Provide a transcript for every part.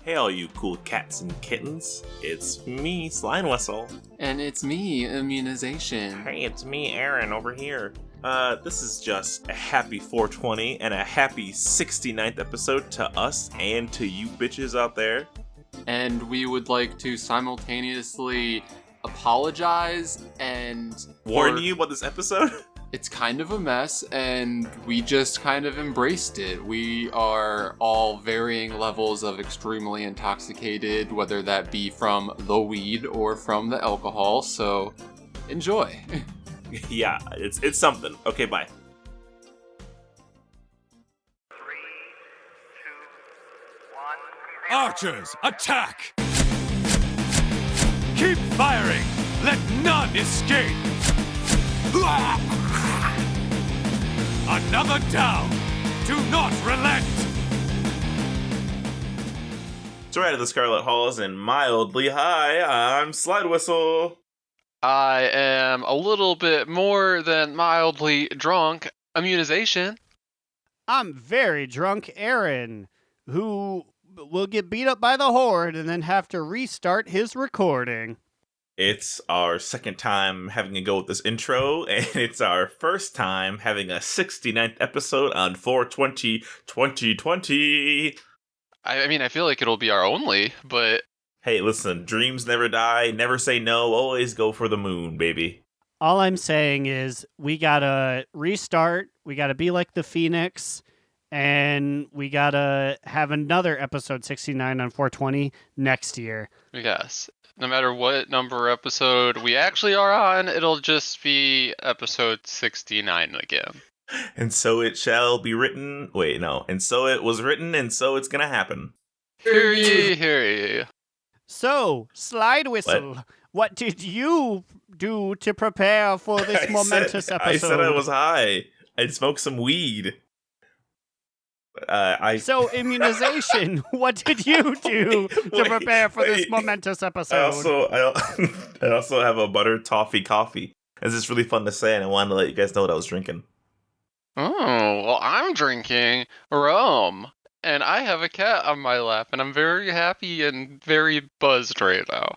Hey all you cool cats and kittens, it's me, Slidewhistle. And it's me, Immunization. Hey, it's me, Aaron, over here. This is just a happy 420 and a happy 69th episode to us and to you bitches out there. And we would like to simultaneously apologize and... warn you about this episode? It's kind of a mess, and we just kind of embraced it. We are all varying levels of extremely intoxicated, whether that be from the weed or from the alcohol, so enjoy. Yeah, it's something. Okay, bye. 3, 2, 1. Archers, attack! Keep firing! Let none escape! Another down! Do not relent! Straight out of the Scarlet Halls and mildly high, I'm Slidewhistle. I am a little bit more than mildly drunk. Immunization. I'm very drunk Aaron, who will get beat up by the Horde and then have to restart his recording. It's our second time having a go with this intro, and it's our first time having a 69th episode on 4/20/2020. I mean, I feel like it'll be our only, but... Hey, listen, dreams never die, never say no, always go for the moon, baby. All I'm saying is we gotta restart, we gotta be like the Phoenix, and we gotta have another episode 69 on 420 next year. Yes. No matter what number episode we actually are on, it'll just be episode 69 again. And so it shall be written. Wait, no. And so it was written, and so it's gonna happen. Hear ye, hear ye. So, Slidewhistle, what did you do to prepare for this momentous episode? I said I was high. I'd smoked some weed. So, Immunization, what did you do to prepare for this momentous episode? I also have a butter toffee coffee. It's just really fun to say, and I wanted to let you guys know what I was drinking. Oh, well, I'm drinking rum. And I have a cat on my lap, and I'm very happy and very buzzed right now.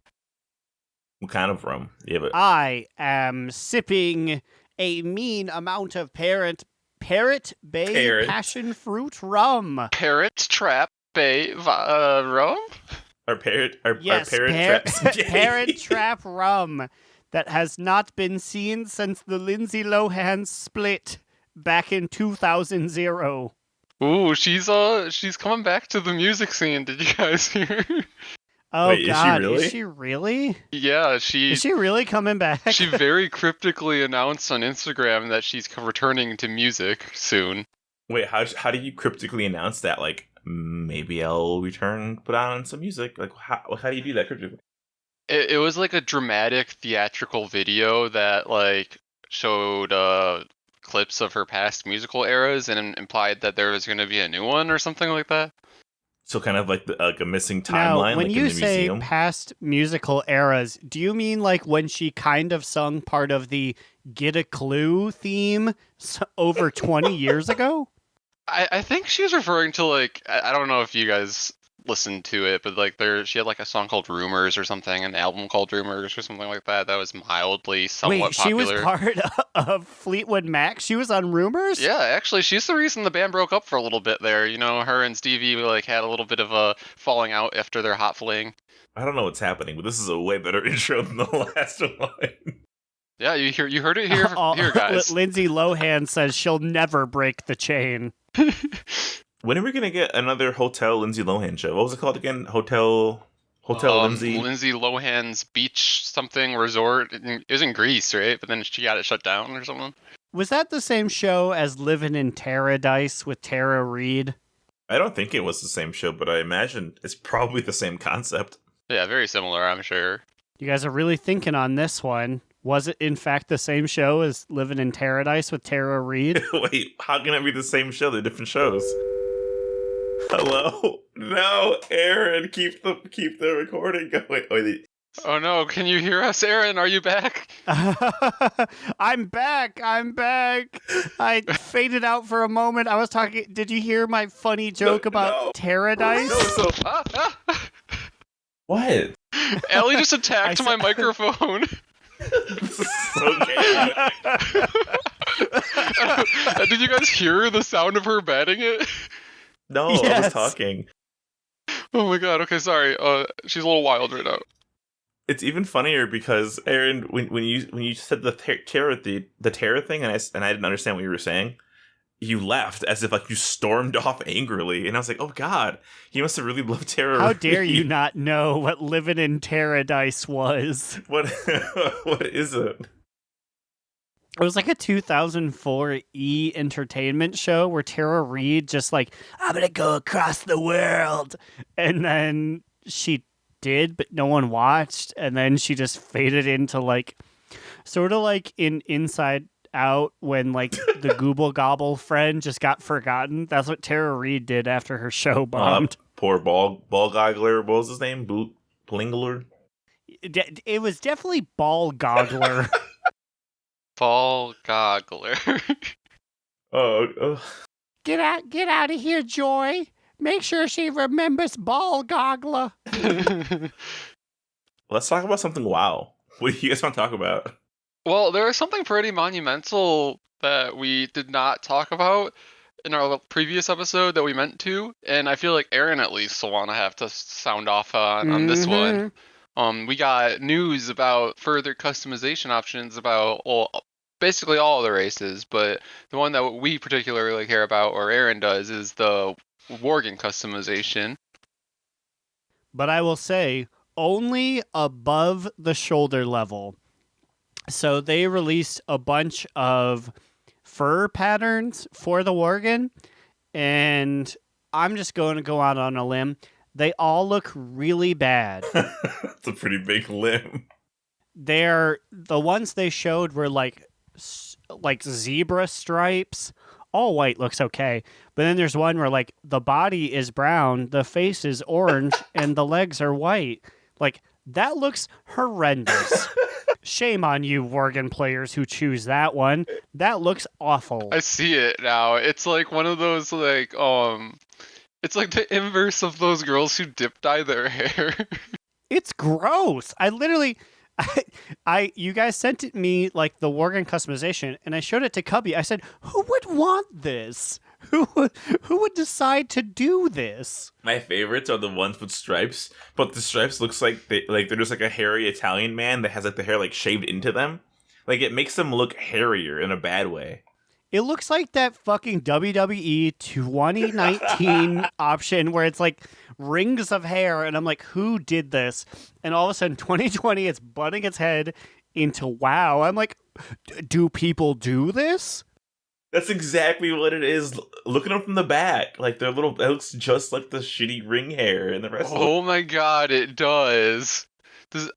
What kind of rum? Yeah, but I am sipping a mean amount of Parrot Bay passion fruit rum. Parrot Trap Bay rum? Our parrot Yes, traps. Parrot Trap rum that has not been seen since the Lindsay Lohan split back in 2000. Ooh, she's coming back to the music scene. Did you guys hear? Oh, wait, God, is she really? Yeah, Is she really coming back? She very cryptically announced on Instagram that she's returning to music soon. Wait, how do you cryptically announce that? Like, maybe I'll return, put on some music. Like, how do you do that cryptically? It was like a dramatic theatrical video that like showed clips of her past musical eras and implied that there was going to be a new one or something like that. So kind of like a missing timeline. Now, when like you in the say museum? past musical eras, do you mean like when she kind of sung part of the Get a Clue theme over 20 years ago? I think she was referring to like, I don't know if you guys listened to it, but like she had like a song called Rumors or something, an album called Rumors or something like that was mildly somewhat Wait, she popular. was part of Fleetwood Mac? She was on Rumors? Yeah, actually, she's the reason the band broke up for a little bit there. You know, her and Stevie like had a little bit of a falling out after their hot fling. I don't know what's happening, but this is a way better intro than the last one. Yeah, you heard it here, here, guys. Lindsay Lohan says she'll never break the chain. When are we gonna get another Hotel Lindsay Lohan show? What was it called again? Hotel Lindsay. Lindsay Lohan's beach something resort. It was in Greece, right? But then she got it shut down or something. Was that the same show as Living in Paradise with Tara Reid? I don't think it was the same show, but I imagine it's probably the same concept. Yeah, very similar, I'm sure. You guys are really thinking on this one. Was it in fact the same show as Living in Paradise with Tara Reid? Wait, how can it be the same show? They're different shows. Hello? No, Aaron, keep the recording going. Wait. Oh no, can you hear us, Aaron? Are you back? I'm back. I faded out for a moment. I was talking. Did you hear my funny joke about Paradise? No, so What? Allie just attacked my microphone. Okay. Did you guys hear the sound of her batting it? No, I Yes. was talking. Oh my god, okay, sorry. She's a little wild right now. It's even funnier because Aaron, when you said the terror thing, and I didn't understand what you were saying, you left as if like you stormed off angrily, and I was like, oh god, he must have really loved Terror. How dare you not know what living in Paradise was? What what is it? It was like a 2004 E! Entertainment show where Tara Reid just like, I'm gonna go across the world, and then she did, but no one watched, and then she just faded into like, sort of like in Inside Out when like the Gooble Gobble friend just got forgotten. That's what Tara Reid did after her show bombed. Poor ball goggler. What was his name? Blingler. It was definitely Ball Goggler. Ball goggler. Oh. Get out of here, Joy. Make sure she remembers Ball Goggler. Let's talk about something. Wow. What do you guys want to talk about? Well, there is something pretty monumental that we did not talk about in our previous episode that we meant to, and I feel like Aaron at least will want to have to sound off on this one. We got news about further customization options about basically all of the races, but the one that we particularly care about, or Aaron does, is the Worgen customization. But I will say, only above the shoulder level. So they released a bunch of fur patterns for the Worgen, and I'm just going to go out on a limb. They all look really bad. It's a pretty big limb. The ones they showed were like zebra stripes. All white looks okay, but then there's one where like the body is brown, the face is orange, and the legs are white. Like that looks horrendous. Shame on you, Worgen players who choose that one. That looks awful. I see it now. It's like one of those like it's like the inverse of those girls who dip dye their hair. It's gross. I literally, you guys sent it me like the Worgen customization, and I showed it to Cubby. I said, "Who would want this? Who would decide to do this?" My favorites are the ones with stripes, but the stripes looks like they're just like a hairy Italian man that has like the hair like shaved into them. Like it makes them look hairier in a bad way. It looks like that fucking WWE 2019 option where it's like rings of hair, and I'm like, who did this? And all of a sudden, 2020, it's butting its head into WoW. I'm like, do people do this? That's exactly what it is. Look at them from the back. Like they're little. It looks just like the shitty ring hair and the rest. Oh my god, it does.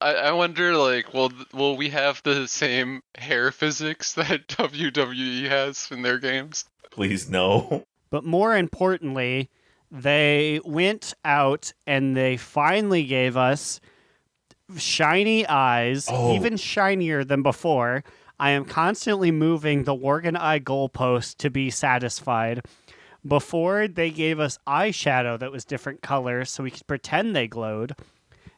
I wonder, like, will we have the same hair physics that WWE has in their games? Please no. But more importantly, they went out and they finally gave us shiny eyes, even shinier than before. I am constantly moving the Worgen eye goalpost to be satisfied. Before, they gave us eyeshadow that was different colors so we could pretend they glowed.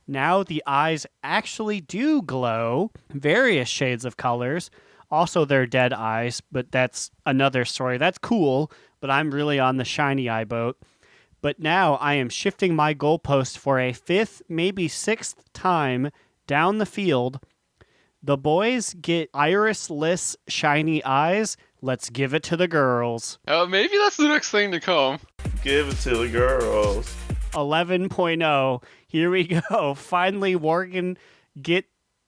Now the eyes actually do glow, various shades of colors. Also, they're dead eyes, but that's another story. That's cool, but I'm really on the shiny eye boat. But now I am shifting my goalpost for a 5th, maybe 6th time down the field. The boys get iris-less shiny eyes. Let's give it to the girls. Maybe that's the next thing to come. Give it to the girls. 11.0. Here we go. Finally, Worgen get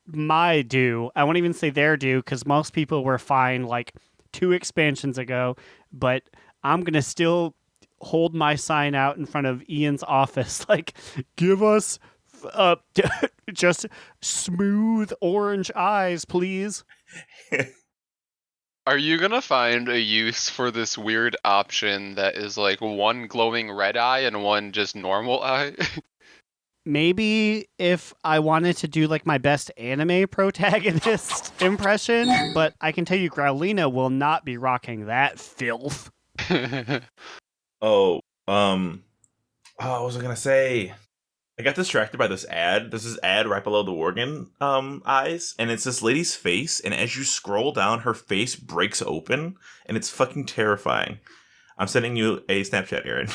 my due. I won't even say their due because most people were fine like 2 expansions ago, but I'm going to still hold my sign out in front of Ian's office like, give us just smooth orange eyes, please. Are you gonna find a use for this weird option that is like one glowing red eye and one just normal eye? Maybe if I wanted to do like my best anime protagonist impression, but I can tell you Growlina will not be rocking that filth. What was I gonna say? I got distracted by this ad. There's this ad right below the Worgen eyes, and it's this lady's face, and as you scroll down, her face breaks open, and it's fucking terrifying. I'm sending you a Snapchat, Aaron.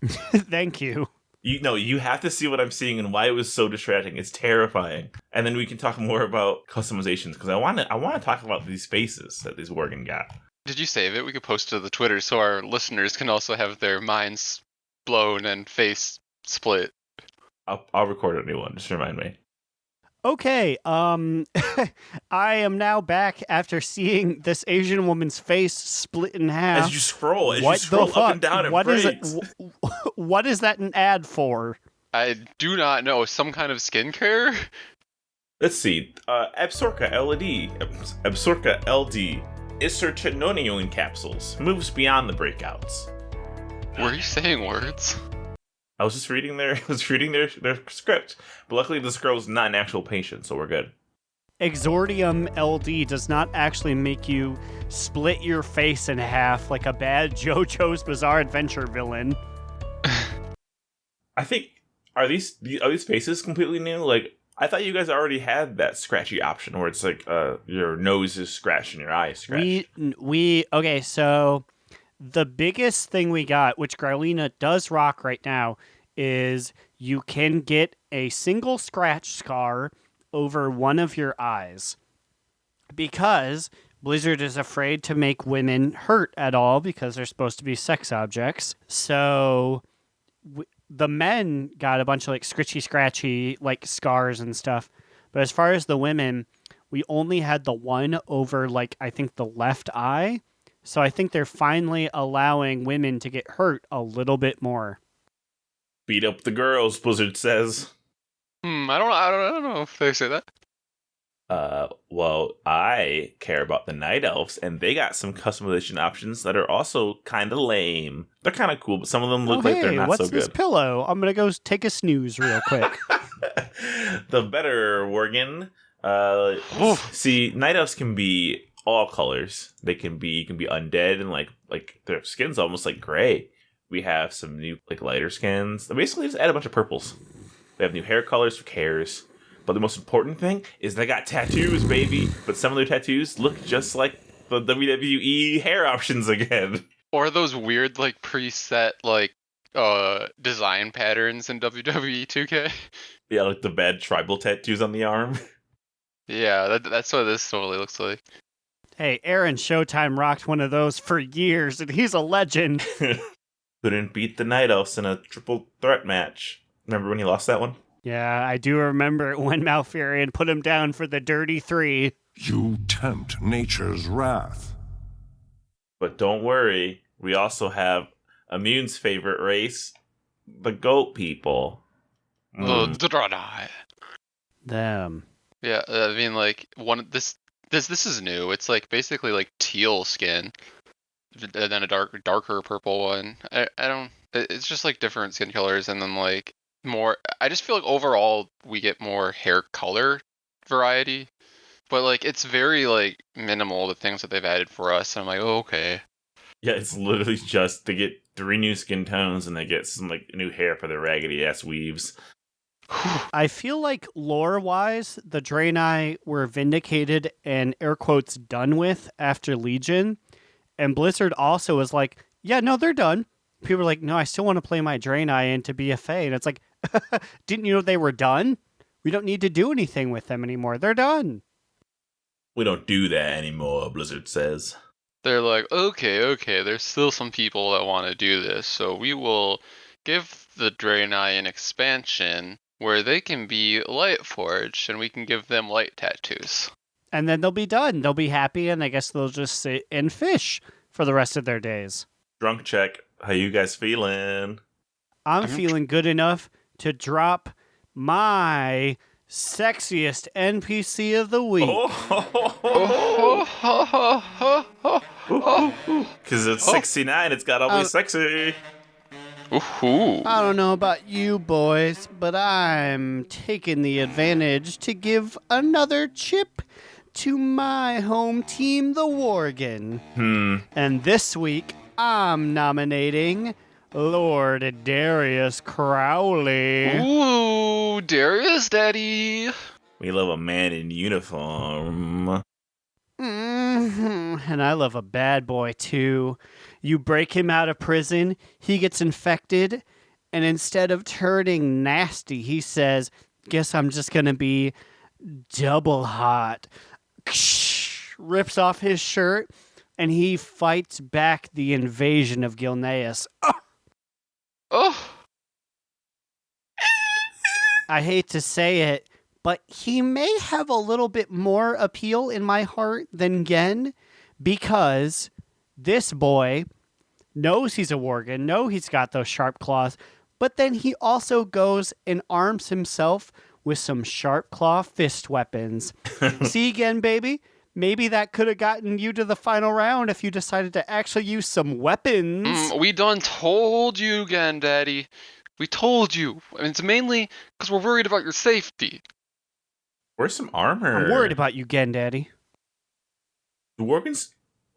Thank you. You have to see what I'm seeing and why it was so distracting. It's terrifying. And then we can talk more about customizations, because I want to talk about these faces that these Worgen got. Did you save it? We could post to the Twitter so our listeners can also have their minds blown and face split. I'll record a new one. Just remind me. Okay, I am now back after seeing this Asian woman's face split in half. As you scroll What the up fuck? and down, it What is breaks. it? What is that an ad for? I do not know. Some kind of skincare? Let's see. Absorca LD. Absorca LD. Isertinonium capsules. Moves beyond the breakouts. Were you saying words? I was just reading their script. But luckily this girl's not an actual patient, so we're good. Exordium LD does not actually make you split your face in half like a bad JoJo's Bizarre Adventure villain. I think are these faces completely new? Like, I thought you guys already had that scratchy option where it's like your nose is scratched and your eye is scratched. Okay, so the biggest thing we got, which Garlina does rock right now, is you can get a single scratch scar over one of your eyes. Because Blizzard is afraid to make women hurt at all because they're supposed to be sex objects. So the men got a bunch of like scratchy like scars and stuff. But as far as the women, we only had the one over like I think the left eye. So I think they're finally allowing women to get hurt a little bit more. Beat up the girls, Blizzard says. I don't know if they say that. Well, I care about the Night Elves, and they got some customization options that are also kind of lame. They're kind of cool, but some of them look like they're not what's so this good. pillow? I'm gonna go take a snooze real quick. The better Worgen. See, Night Elves can be all colors. They can be undead and like their skin's almost like gray. We have some new like lighter skins. They basically just add a bunch of purples. They have new hair colors for cares. But the most important thing is they got tattoos, baby. But some of their tattoos look just like the WWE hair options again. Or those weird like preset like design patterns in WWE 2K. Yeah, like the bad tribal tattoos on the arm. Yeah, that's what this totally looks like. Hey, Aaron Showtime rocked one of those for years, and he's a legend. Couldn't beat the Night Elves in a triple threat match. Remember when he lost that one? Yeah, I do remember when Malfurion put him down for the Dirty Three. You tempt nature's wrath. But don't worry, we also have Immune's favorite race, the goat people. Draenei. Them. Yeah, I mean like this is new. It's like basically like teal skin, and then a darker purple one. I don't. It's just like different skin colors, and then like more. I just feel like overall we get more hair color variety, but like it's very like minimal the things that they've added for us. And I'm like, oh, okay. Yeah, it's literally just they get 3 new skin tones and they get some like new hair for their raggedy ass weaves. I feel like lore-wise, the Draenei were vindicated and air quotes done with after Legion, and Blizzard also was like, yeah, no, they're done. People are like, no, I still want to play my Draenei into BFA, and it's like, didn't you know they were done? We don't need to do anything with them anymore. They're done. We don't do that anymore, Blizzard says. They're like, okay, there's still some people that want to do this, so we will give the Draenei an expansion where they can be light forged, and we can give them light tattoos. And then they'll be done. They'll be happy, and I guess they'll just sit and fish for the rest of their days. Drunk check. How you guys feeling? I'm feeling good enough to drop my sexiest NPC of the week. Because it's 69, it's gotta be sexy. Ooh. I don't know about you boys, but I'm taking the advantage to give another chip to my home team, the Worgen. And this week, I'm nominating Lord Darius Crowley. Ooh, Darius Daddy. We love a man in uniform. And I love a bad boy too. You break him out of prison, he gets infected, and instead of turning nasty, he says, "Guess I'm just gonna be double hot." Rips off his shirt, and he fights back the invasion of Gilneas. Oh. I hate to say it, but he may have a little bit more appeal in my heart than Gen, because this boy knows he's a Worgen, knows he's got those sharp claws, but then he also goes and arms himself with some sharp claw fist weapons. See again, baby? Maybe that could have gotten you to the final round if you decided to actually use some weapons. We done told you again, Daddy. We told you. And it's mainly because we're worried about your safety. Where's some armor? I'm worried about you again, Daddy. The Worgens.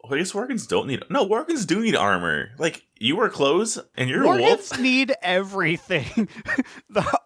I guess Worgens don't need. No, Worgens do need armor. Like, you wear clothes and you're a wolf. Worgens need everything.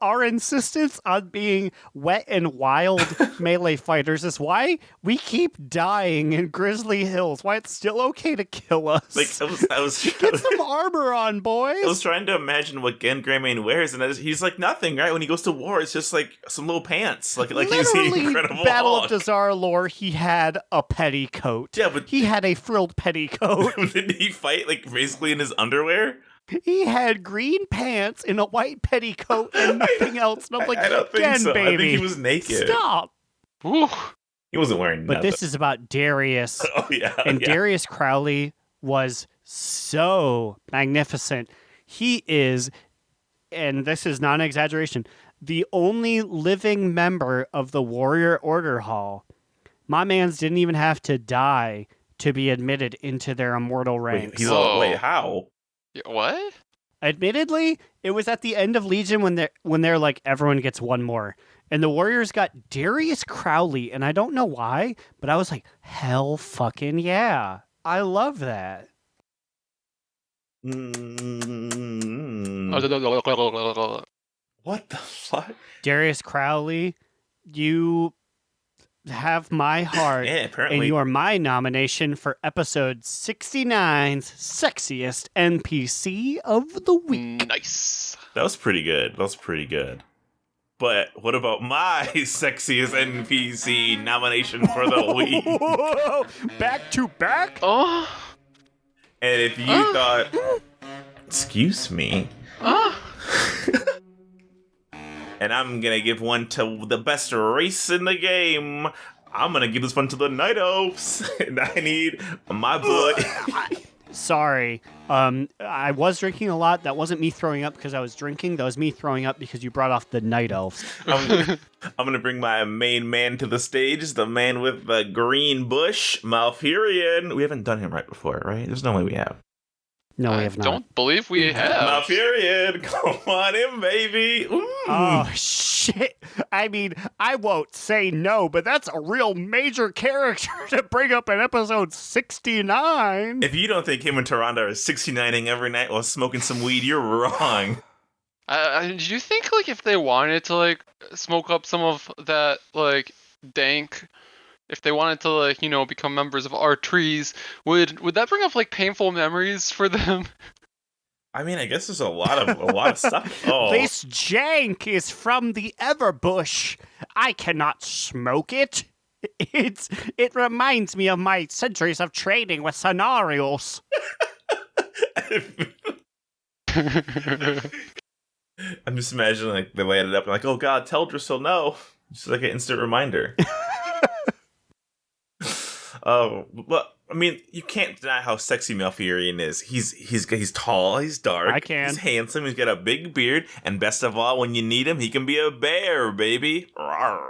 Our insistence on being wet and wild melee fighters is why we keep dying in Grizzly Hills. Why it's still okay to kill us. Like, I was Get some armor on, boys. I was trying to imagine what Gen Greymane wears, and he's like nothing, right? When he goes to war, it's just like some little pants. Like he's the Literally, Incredible Battle Hulk. of Dazar lore, he had a petticoat. Yeah, but He had a frilled petticoat. didn't he fight like basically in his underwear? He had green pants and a white petticoat and nothing else. And I'm like, I don't think again, so. baby. I think he was naked. Stop. Ooh. He wasn't wearing But nothing. this is about Darius. Oh yeah, And yeah. Darius Crowley was so magnificent. He is, and this is not an exaggeration, the only living member of the Warrior Order Hall. My mans didn't even have to die to be admitted into their immortal ranks. Wait, how? What? Admittedly, it was at the end of Legion when they're like, everyone gets one more. And the Warriors got Darius Crowley, and I don't know why, but I was like, hell fucking yeah. I love that. What the fuck? Darius Crowley, you have my heart, Yeah, and apparently. you are my nomination for episode 69's Sexiest NPC of the Week. Nice. That was pretty good. But what about my sexiest NPC nomination for the week? Whoa, back to back? Oh. And if you thought, excuse me, and I'm gonna give one to the best race in the game, I'm gonna give this one to the Night Elves, and I need my boy. Sorry. I was drinking a lot. That wasn't me throwing up because I was drinking. That was me throwing up because you brought off the Night Elves. I'm gonna bring my main man to the stage, the man with the green bush, Malfurion. We haven't done him right before, right? There's no way we have. No, we I have not. don't believe we have. Malfurion, come on in, baby. Ooh. Oh, shit. I mean, I won't say no, but that's a real major character to bring up in episode 69. If you don't think him and Tyrande are 69ing every night while smoking some weed, you're wrong. Do you think, like, if they wanted to, like, smoke up some of that, like, dank, if they wanted to, like, you know, become members of our trees, would that bring up, like, painful memories for them? Oh. I mean, I guess there's a lot of stuff. Oh, This jank is from the Everbush. I cannot smoke it. It reminds me of my centuries of training with scenarios. I'm just imagining like they light it up and like, oh god, tell Drizzle no. Just like an instant reminder. Oh, well, I mean, you can't deny how sexy Malfurion is. He's tall, he's dark, I can. he's handsome, he's got a big beard, and best of all, when you need him, he can be a bear, baby. Rawr.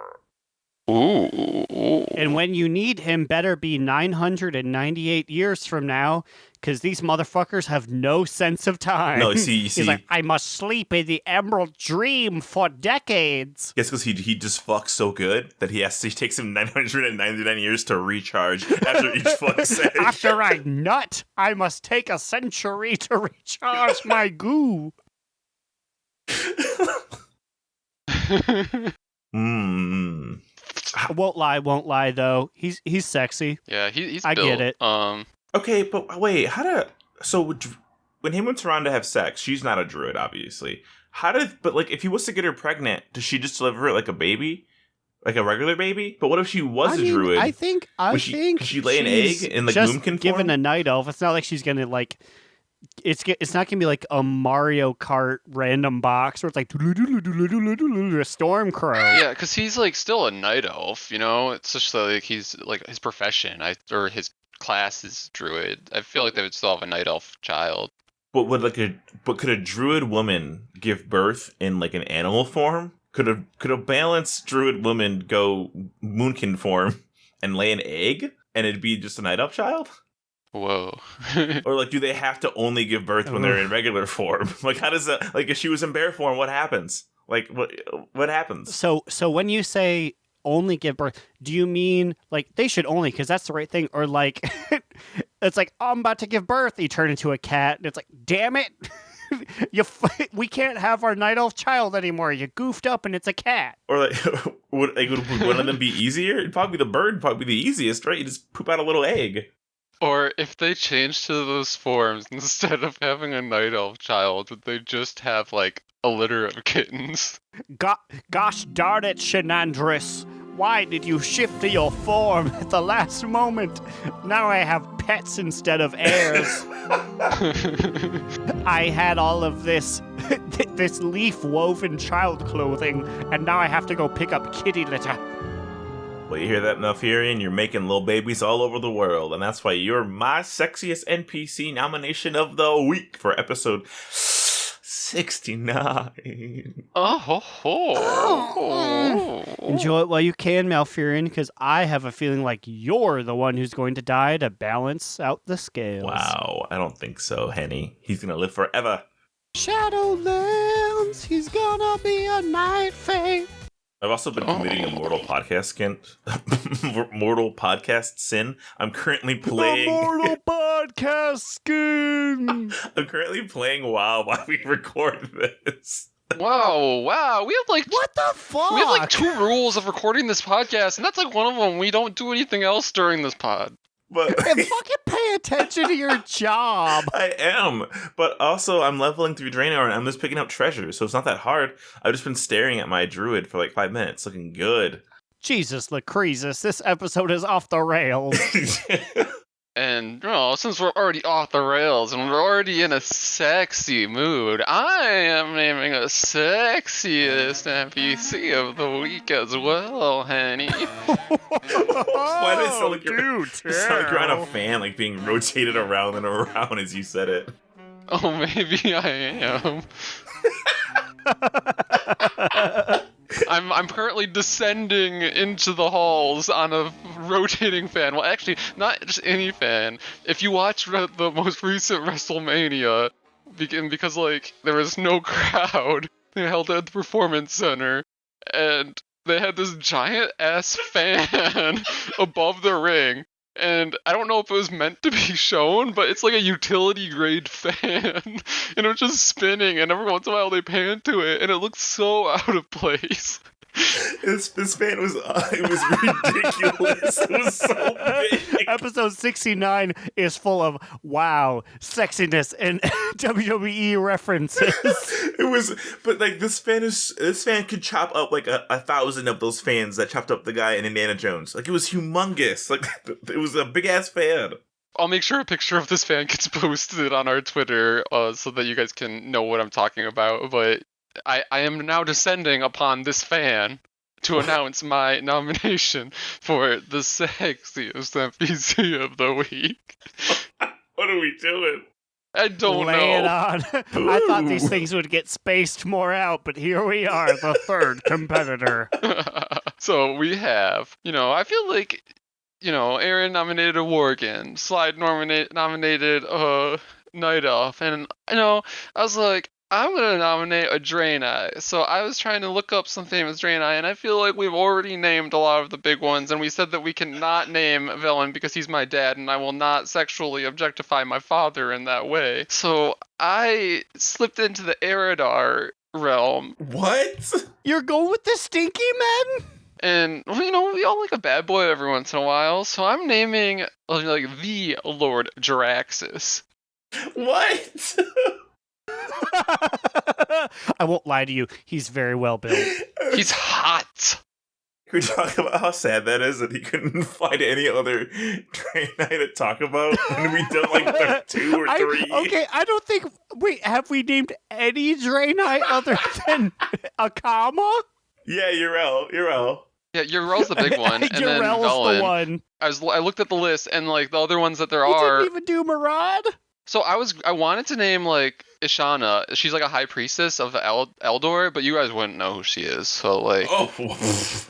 Ooh. And when you need him, better be 998 years from now, because these motherfuckers have no sense of time. No, see, He's like, I must sleep in the Emerald Dream for decades. Yes, because he just fucks so good that he takes him 999 years to recharge after each fuck session. After I nut, I must take a century to recharge my goo. Won't lie though. He's sexy. Yeah, he's I built. get it. Okay, but wait, when he went around to have sex, she's not a druid, obviously. If he was to get her pregnant, does she just deliver it like a baby? Like a regular baby? But what if she was a druid? I think could she lay an egg in like just Moonkin given form? a night elf. It's not like she's gonna like. It's not gonna be like a Mario Kart random box where it's like a storm crow. Yeah, because he's like still a night elf, you know. It's just like he's like his profession, or his class is druid. I feel like they would still have a night elf child. But could a druid woman give birth in like an animal form? Could a balanced druid woman go Moonkin form and lay an egg, and it'd be just a night elf child? Whoa. Or like, do they have to only give birth when they're in regular form? Like, how does that? Like, if she was in bear form, what happens? Like, what happens? So when you say only give birth, do you mean like they should only, because that's the right thing, or like it's like, oh, I'm about to give birth, you turn into a cat, and it's like, damn it, we can't have our night elf child anymore. You goofed up, and it's a cat. Or like, would one of them be easier? It'd probably be the bird, probably be the easiest, right? You just poop out a little egg. Or if they change to those forms, instead of having a night elf child, would they just have like a litter of kittens? Gosh darn it, Shenandris. Why did you shift to your form at the last moment? Now I have pets instead of heirs. I had all of this leaf woven child clothing, and now I have to go pick up kitty litter. Well, you hear that, Malfurion? You're making little babies all over the world, and that's why you're my Sexiest NPC nomination of the week for episode 69. Enjoy it while you can, Malfurion, because I have a feeling like you're the one who's going to die to balance out the scales. Wow, I don't think so, Henny. He's gonna live forever. Shadowlands, he's gonna be a night fae. I've also been committing a mortal podcast sin. I'm currently playing the mortal podcast skin. I'm currently playing WoW while we record this. Wow. We have like What the fuck? We have like 2 rules of recording this podcast, and that's like one of them. We don't do anything else during this pod. But Hey, fucking pay attention to your job. I am, but also I'm leveling through Draenor and I'm just picking up treasures, so it's not that hard. I've just been staring at my druid for like 5 minutes, looking good. Jesus, Lucrezus, this episode is off the rails. And since we're already off the rails and we're already in a sexy mood, I am naming a sexiest NPC of the week as well, honey. Why did it sound like you're, dude, it sound like you're on a fan, like being rotated around and around as you said it? Oh, maybe I am. I'm currently descending into the halls on a rotating fan. Well, actually, not just any fan. If you watch the most recent WrestleMania, because like there was no crowd, they held it at the Performance Center, and they had this giant ass fan above the ring. And I don't know if it was meant to be shown, but it's like a utility grade fan. And it was just spinning, and every once in a while they pan to it, and it looks so out of place. This fan was ridiculous. It was so big. Episode 69 is full of wow, sexiness, and WWE references. It was, but like this fan could chop up like 1,000 of those fans that chopped up the guy in Indiana Jones. Like it was humongous. Like it was a big ass fan. I'll make sure a picture of this fan gets posted on our Twitter so that you guys can know what I'm talking about. But I am now descending upon this fan to announce my nomination for the sexiest NPC of the week. What are we doing? I don't Lay it know. on. I thought these things would get spaced more out, but here we are, the third competitor. So we have, I feel like, Aaron nominated a Worgen, Slide nominated Night Elf, and, I was like, I'm going to nominate a Draenei. So I was trying to look up some famous Draenei, and I feel like we've already named a lot of the big ones, and we said that we cannot name Velen because he's my dad, and I will not sexually objectify my father in that way. So I slipped into the Eridar realm. What? You're going with the stinky men? And, we all like a bad boy every once in a while, so I'm naming, the Lord Jaraxxus. What? I won't lie to you. He's very well built. He's hot. Can we talk about how sad that is that he couldn't find any other Draenei to talk about? And we done like 2 or 3. I don't think... Wait, have we named any Draenei other than Akama? Yeah, Yrel. Yeah, Yrel's the big one, and then Yrel's Velen. the one. I looked at the list, and like the other ones that there You are. didn't even do Murad? So I wanted to name like Ishana. She's like a high priestess of Eldor, but you guys wouldn't know who she is. So like. Oh.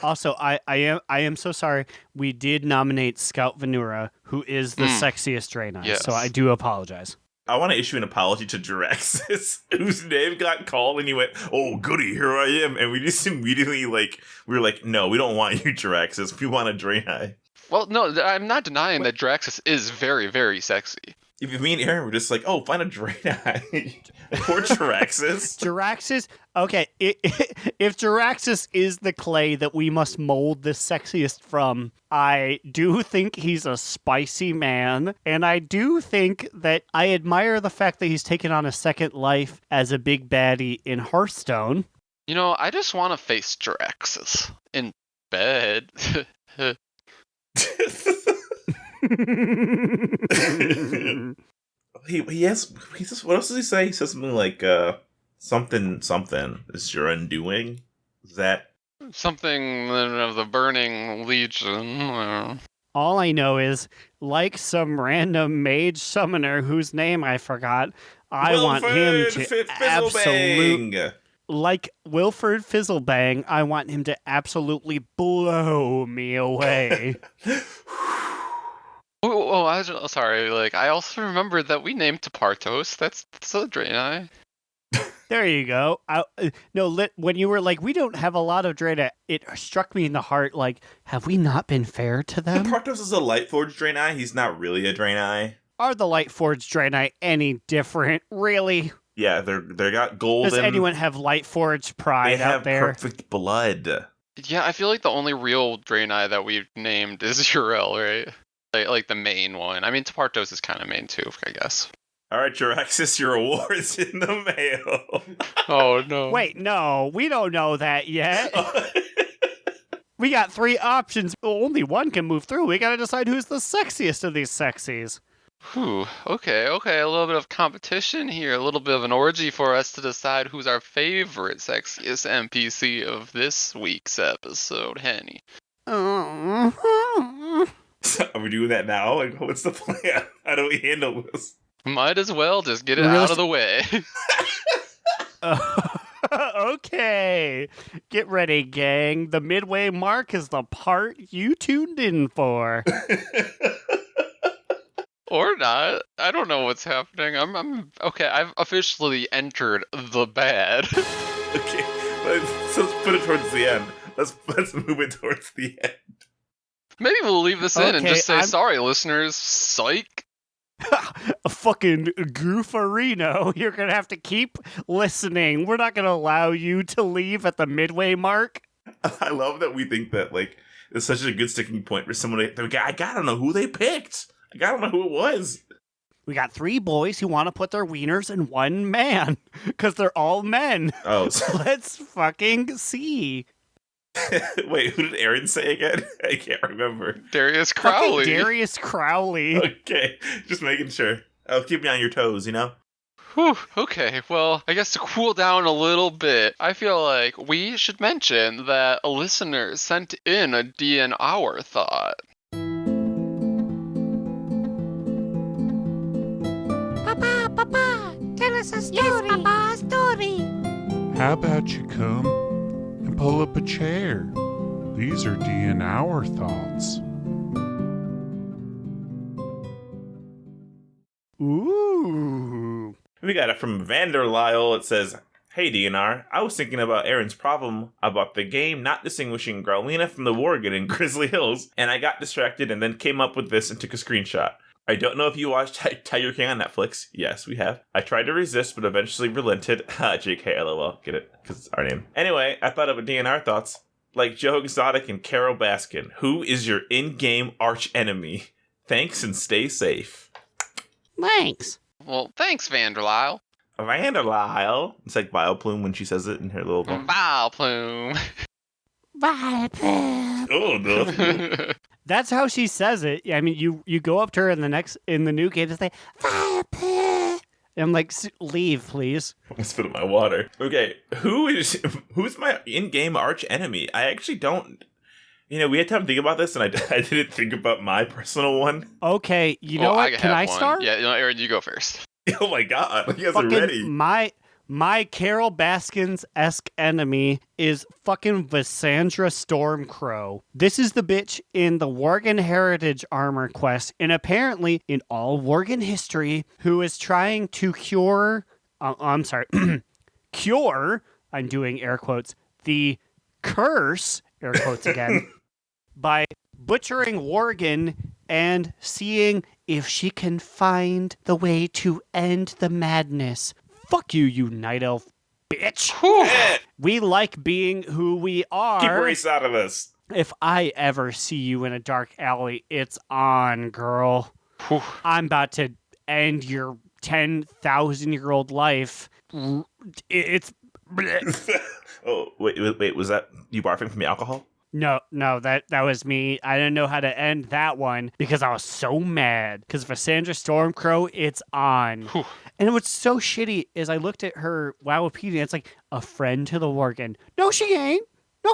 Also, I am so sorry. We did nominate Scout Venura, who is the sexiest Draenei. Yes. So I do apologize. I want to issue an apology to Jaraxxus, whose name got called, and he went, "Oh, goody, here I am," and we just immediately we were like, "No, we don't want you, Jaraxxus. We want a Draenei." Well, no, I'm not denying that Jaraxxus is very, very sexy. If me and Aaron were just like, "Oh, find a Draenei," poor Jaraxxus. Jaraxxus, okay, if Jaraxxus is the clay that we must mold the sexiest from, I do think he's a spicy man, and I do think that I admire the fact that he's taken on a second life as a big baddie in Hearthstone. I just want to face Jaraxxus in bed. he has what else does he say? He says something like something is your undoing. Is that something of the Burning Legion? All I know is, like some random mage summoner whose name I forgot, I want him to absolutely, like Wilford Fizzlebang, I want him to absolutely blow me away. Oh, I was sorry. Like, I also remembered that we named Tapartos. That's a Draenei. There you go. When you were like, we don't have a lot of Draenei, it struck me in the heart, like, have we not been fair to them? Tapartos is a Lightforged Draenei. He's not really a Draenei. Are the Lightforged Draenei any different? Really? Yeah, they got golden. Does anyone have Lightforged pride out there? They have perfect blood. Yeah, I feel like the only real Draenei that we've named is Yrel, right? Like the main one. I mean, Tapartos is kind of main too, I guess. All right, Jaraxxus, your award's in the mail. Oh, no. Wait, no, we don't know that yet. We got 3 options. Only one can move through. We gotta decide who's the sexiest of these sexies. Whew, okay. A little bit of competition here. A little bit of an orgy for us to decide who's our favorite sexiest NPC of this week's episode, Henny. Are we doing that now? Like, what's the plan? How do we handle this? Might as well just get it out of the way. Okay. Get ready, gang. The midway mark is the part you tuned in for. Or not. I don't know what's happening. I'm okay. I've officially entered the bad. Okay, let's put it towards the end. Let's move it towards the end. Maybe we'll leave this in and Okay, just say, sorry, listeners, psych. A fucking goofarino. You're gonna have to keep listening. We're not gonna allow you to leave at the midway mark. I love that we think that, like, it's such a good sticking point for someone to, I gotta know who they picked. I gotta know who it was. We got 3 boys who want to put their wieners in one man, because they're all men. Oh. So let's fucking see. Wait, who did Aaron say again? I can't remember. Darius Crowley. Fucking Darius Crowley. Okay, just making sure. I'll keep you on your toes, you know? Whew, okay, well, I guess to cool down a little bit, I feel like we should mention that a listener sent in a DNR thought. Papa, tell us a story. Yes, Papa, a story. How about you come and pull up a chair? These are D and our thoughts. Ooh. We got it from Vanderlyle. It says, "Hey DNR, I was thinking about Aaron's problem about the game not distinguishing Growlina from the Worgen in Grizzly Hills, and I got distracted and then came up with this and took a screenshot. I don't know if you watched Tiger King on Netflix. Yes, we have. I tried to resist, but eventually relented. JK, LOL. Get it? Because it's our name. Anyway, I thought of a DNR thoughts. Like Joe Exotic and Carol Baskin, who is your in-game arch enemy? Thanks and stay safe." Thanks. Well, thanks, Vanderlyle. Vanderlyle. It's like Vileplume when she says it in her little... Vileplume. Vileplume. Oh, no. That's how she says it. I mean, you go up to her in the new game and say, Vileplume. And I'm like, leave, please. I'm spitting my water. Okay, who's my in-game arch enemy? I actually don't... we had time to think about this, and I didn't think about my personal one. Okay, you know what? Can I start? Yeah, Aaron, you go first. Oh my god, you guys Fucking are ready. My Carol Baskins-esque enemy is fucking Vysandra Stormcrow. This is the bitch in the Worgen Heritage Armor quest, and apparently in all Worgen history, who is trying to cure, cure, I'm doing air quotes, the curse, air quotes again, by butchering Worgen and seeing if she can find the way to end the madness. Fuck you, you night elf bitch. We like being who we are. Keep Reese out of this. If I ever see you in a dark alley, it's on, girl. I'm about to end your 10,000-year-old life. It's... Oh, wait, was that you barfing from the alcohol? No, that was me. I didn't know how to end that one because I was so mad. Because Vysandra Stormcrow, it's on. And what's so shitty is I looked at her Wikipedia, it's like, a friend to the Worgen. No, she ain't.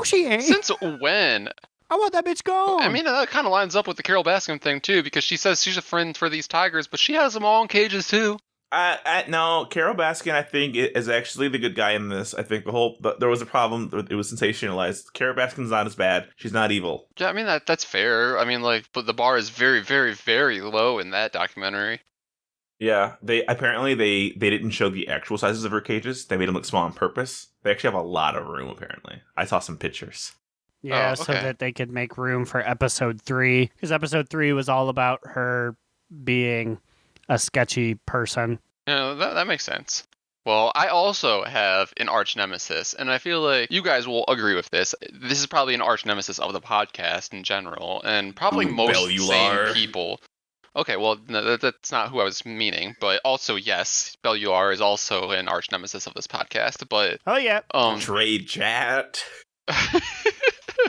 Since when? I want that bitch gone. I mean, that kind of lines up with the Carol Baskin thing, too, because she says she's a friend for these tigers, but she has them all in cages, too. No, Carol Baskin, I think, is actually the good guy in this. I think there was a problem. It was sensationalized. Carol Baskin's not as bad. She's not evil. Yeah, I mean, that's fair. I mean, but the bar is very, very, very low in that documentary. Yeah, they didn't show the actual sizes of her cages. They made them look small on purpose. They actually have a lot of room, apparently. I saw some pictures. Yeah, so that they could make room for episode 3. Because episode 3 was all about her being a sketchy person. Yeah, that makes sense. Well, I also have an arch nemesis, and I feel like you guys will agree with this. This is probably an arch nemesis of the podcast in general, and probably most sane people. Okay, well, no, that's not who I was meaning, but also, yes, Belluar is also an arch nemesis of this podcast, but... Oh, yeah. Trade chat.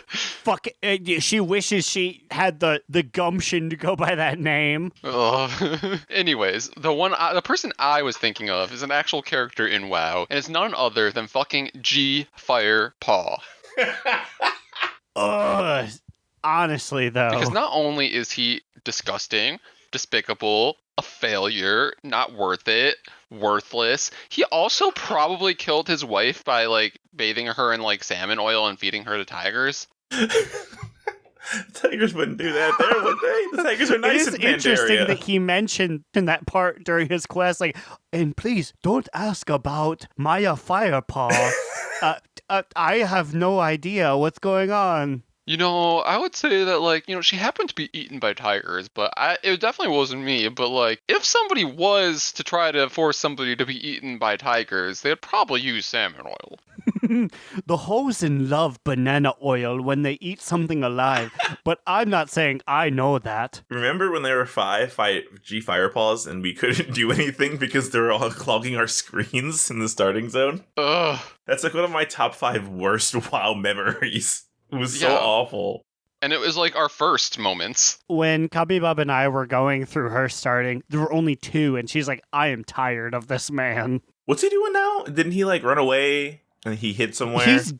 Fuck it. She wishes she had the gumption to go by that name. Anyways, the person I was thinking of is an actual character in WoW, and it's none other than fucking G Firepaw. Ugh. Honestly, though. Because not only is he disgusting, despicable, a failure, not worth it, worthless, he also probably killed his wife by, bathing her in, salmon oil and feeding her to tigers. Tigers wouldn't do that there, would they? The tigers are nice in Pandaria. It is interesting that he mentioned in that part during his quest, and please don't ask about Maya Firepaw. I have no idea what's going on. I would say that, she happened to be eaten by tigers, but it definitely wasn't me. But, if somebody was to try to force somebody to be eaten by tigers, they'd probably use salmon oil. The Hosen love banana oil when they eat something alive, but I'm not saying I know that. Remember when there were five G Firepaws and we couldn't do anything because they were all clogging our screens in the starting zone? Ugh. That's one of my top 5 worst WoW memories. It was so awful. And it was our first moments. When Kabibab and I were going through her starting, there were only 2, and she's like, I am tired of this man. What's he doing now? Didn't he run away and he hid somewhere? He's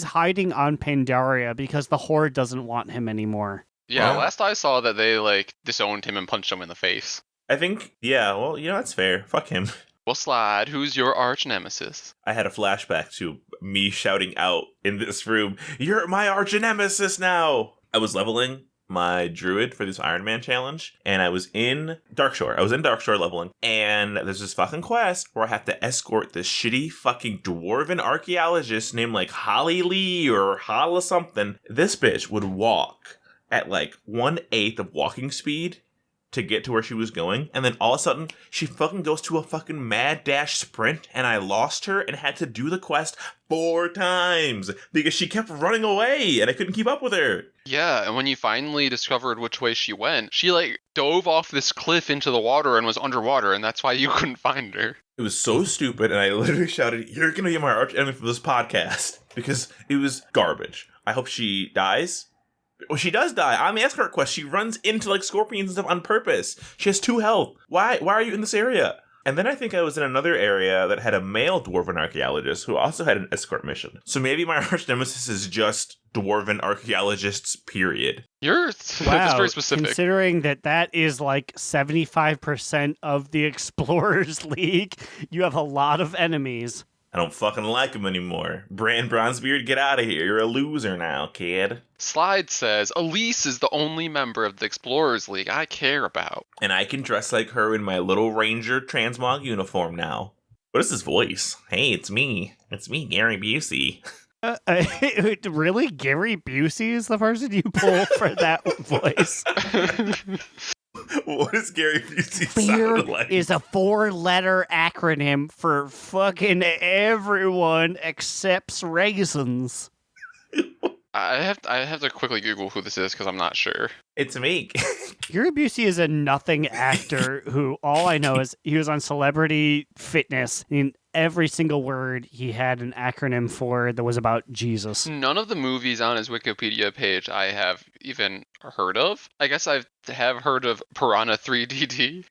hiding on Pandaria because the Horde doesn't want him anymore. Yeah, last I saw that they disowned him and punched him in the face. I think, that's fair. Fuck him. Well, Slide, who's your arch nemesis? I had a flashback to me shouting out in this room, "You're my arch nemesis now!" I was leveling my druid for this Iron Man challenge, and I was in Darkshore. Leveling, and there's this fucking quest where I have to escort this shitty fucking dwarven archaeologist named like Holly Lee or Holla something. This bitch would walk at like 1/8 of walking speed to get to where she was going, and then all of a sudden she fucking goes to a fucking mad dash sprint, and I lost her and had to do the quest 4 times because she kept running away and I couldn't keep up with her. Yeah, and when you finally discovered which way she went, she like dove off this cliff into the water and was underwater, and that's why you couldn't find her. It was so stupid, and I literally shouted, "You're gonna be my arch enemy for this podcast," because it was garbage. I hope she dies. Well, she does die. On the escort quest, she runs into like scorpions and stuff on purpose. She has 2 health. Why are you in this area? And then I think I was in another area that had a male dwarven archaeologist who also had an escort mission. So maybe my arch nemesis is just dwarven archaeologists, period. You're Wow, very specific. considering that is like 75% of the Explorers League, you have a lot of enemies. I don't fucking like him anymore. Brand Bronzebeard, get out of here. You're a loser now, kid. Slide says, Elise is the only member of the Explorers League I care about. And I can dress like her in my little ranger transmog uniform now. What is his voice? Hey, it's me. It's me, Gary Busey. Really? Gary Busey is the person you pull for that voice? What does Gary Busey Fear sound like? is a 4-letter acronym for fucking everyone except raisins. I have to quickly Google who this is because I'm not sure. It's me. Gary Busey is a nothing actor who all I know is he was on Celebrity Fitness. And every single word he had an acronym for that was about Jesus. None of the movies on his Wikipedia page I have even heard of. I guess I have heard of Piranha 3DD.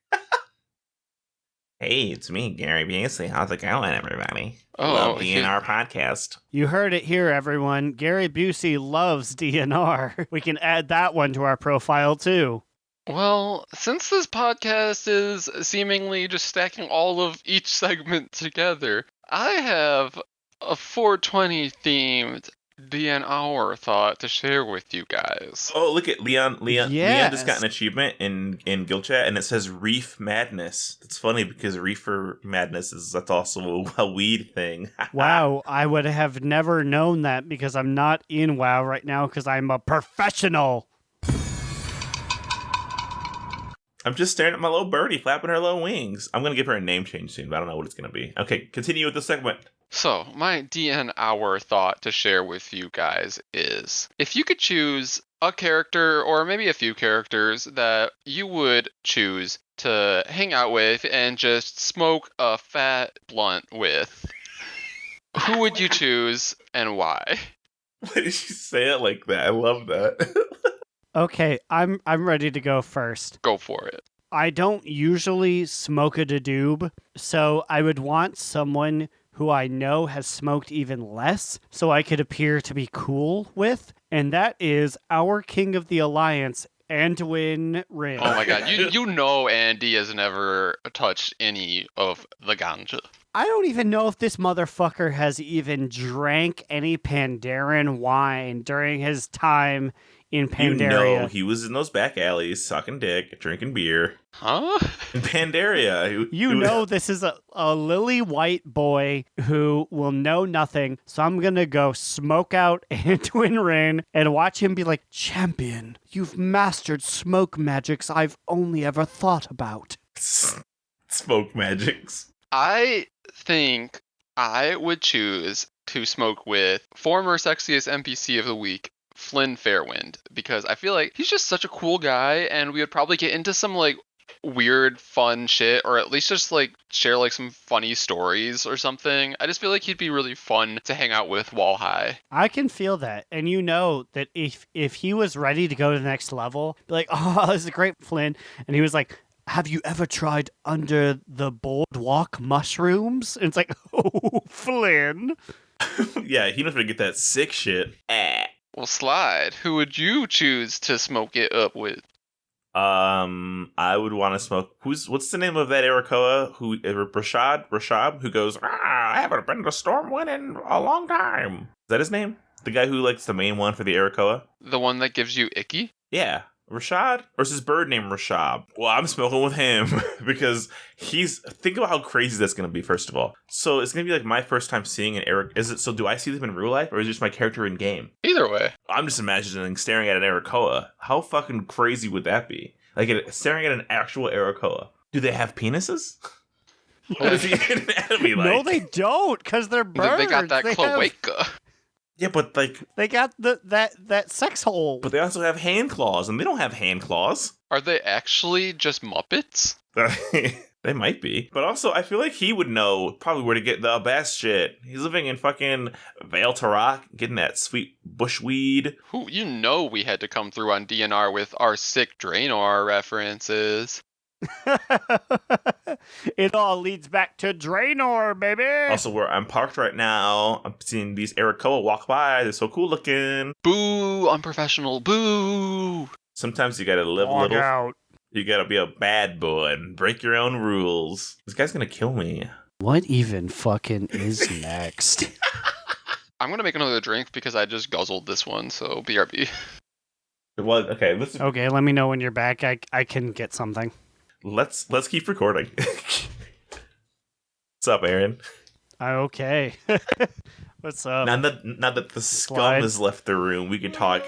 Hey, it's me, Gary Busey. How's it going, everybody? Oh, Love DNR podcast. You heard it here, everyone. Gary Busey loves DNR. We can add that one to our profile, too. Well, since this podcast is seemingly just stacking all of each segment together, I have a 420 themed DNR thought to share with you guys. Oh, look at Leon. Leon Yes. just got an achievement in Guild Chat, and it says Reef Madness. It's funny because Reefer Madness that's also a weed thing. Wow, I would have never known that because I'm not in WoW right now because I'm a professional. I'm just staring at my little birdie flapping her little wings. I'm going to give her a name change soon, but I don't know what it's going to be. Okay, continue with the segment. So, my DN hour thought to share with you guys is, if you could choose a character or maybe a few characters that you would choose to hang out with and just smoke a fat blunt with, who would you choose and why? Why did she say it like that? I love that. Okay, I'm ready to go first. Go for it. I don't usually smoke a doob, so I would want someone who I know has smoked even less, so I could appear to be cool with, and that is our King of the Alliance, Anduin Rin. Oh my god, you know Andy has never touched any of the ganja. I don't even know if this motherfucker has even drank any Pandaren wine during his time in Pandaria. You know, he was in those back alleys, sucking dick, drinking beer. Huh? In Pandaria. You know this is a lily white boy who will know nothing, so I'm gonna go smoke out Anduin Rin and watch him be like, "Champion, you've mastered smoke magics I've only ever thought about." Smoke magics. I think I would choose to smoke with former sexiest NPC of the week, Flynn Fairwind, because I feel like he's just such a cool guy, and we would probably get into some like weird fun shit, or at least just like share like some funny stories or something. I just feel like he'd be really fun to hang out with while high. I can feel that, and you know that if he was ready to go to the next level, be like, "Oh, this is great, Flynn," and he was like, "Have you ever tried under the boardwalk mushrooms?" And it's like, "Oh, Flynn." Yeah, he knows how to get that sick shit. Well, Slide, who would you choose to smoke it up with? I would want to smoke. What's the name of that Arakoa? Rashab, who goes, I haven't been to Stormwind in a long time. Is that his name? The guy who likes the main one for the Arakoa? The one that gives you icky? Yeah. Rashad? Or is his bird named Rashab? Well, I'm smoking with him because think about how crazy that's going to be, first of all. So it's going to be like my first time seeing an Eric. So do I see them in real life or is it just my character in game? Either way. I'm just imagining staring at an Arakoa. How fucking crazy would that be? Like staring at an actual Arakoa. Do they have penises? What is the anatomy like? No, they don't, because they're birds. They got that cloaca. Yeah, but like They got that sex hole. but they also have hand claws, and they don't have hand claws. Are they actually just Muppets? They might be. But also, I feel like he would know probably where to get the best shit. He's living in fucking Vale Tarak, getting that sweet bushweed. We had to come through on DNR with our sick Draenor references. It all leads back to Draenor, baby. Also, where I'm parked right now, I'm seeing these Arakoa walk by. They're so cool looking. Boo! Unprofessional. Boo! Sometimes you gotta live a Walk little. out. You gotta be a bad boy and break your own rules. This guy's gonna kill me. What even fucking is next? I'm gonna make another drink because I just guzzled this one, so BRB. Well, okay, let's Okay, let me know when you're back. I can get something. let's keep recording. What's up, Aaron? Okay. What's up? Now that the scum Slide. has left the room, we could talk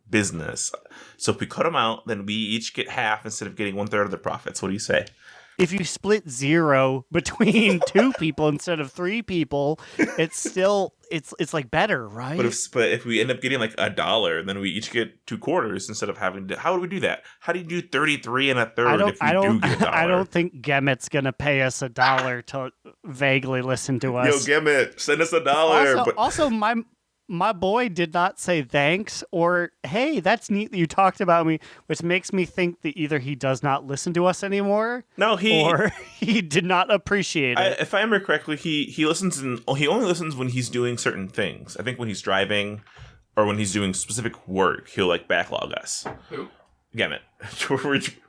business. So if we cut them out, then we each get half instead of getting 1/3 of the profits. What do you say? If you split 0 between 2 people instead of 3 people, it's still it's like better, right? But if we end up getting like $1, then we each get 2 quarters instead of having to. How do we do that? How do you do 33 1/3 if we do get $1? I don't think Gemmit's gonna pay us $1 to vaguely listen to us. Yo, Gemmit, send us $1. Also, my boy did not say thanks or hey, that's neat that you talked about me, which makes me think that either he does not listen to us anymore, or he did not appreciate it. If I remember correctly, he listens he only listens when he's doing certain things. I think when he's driving or when he's doing specific work, he'll like backlog us. Who? Gemmit.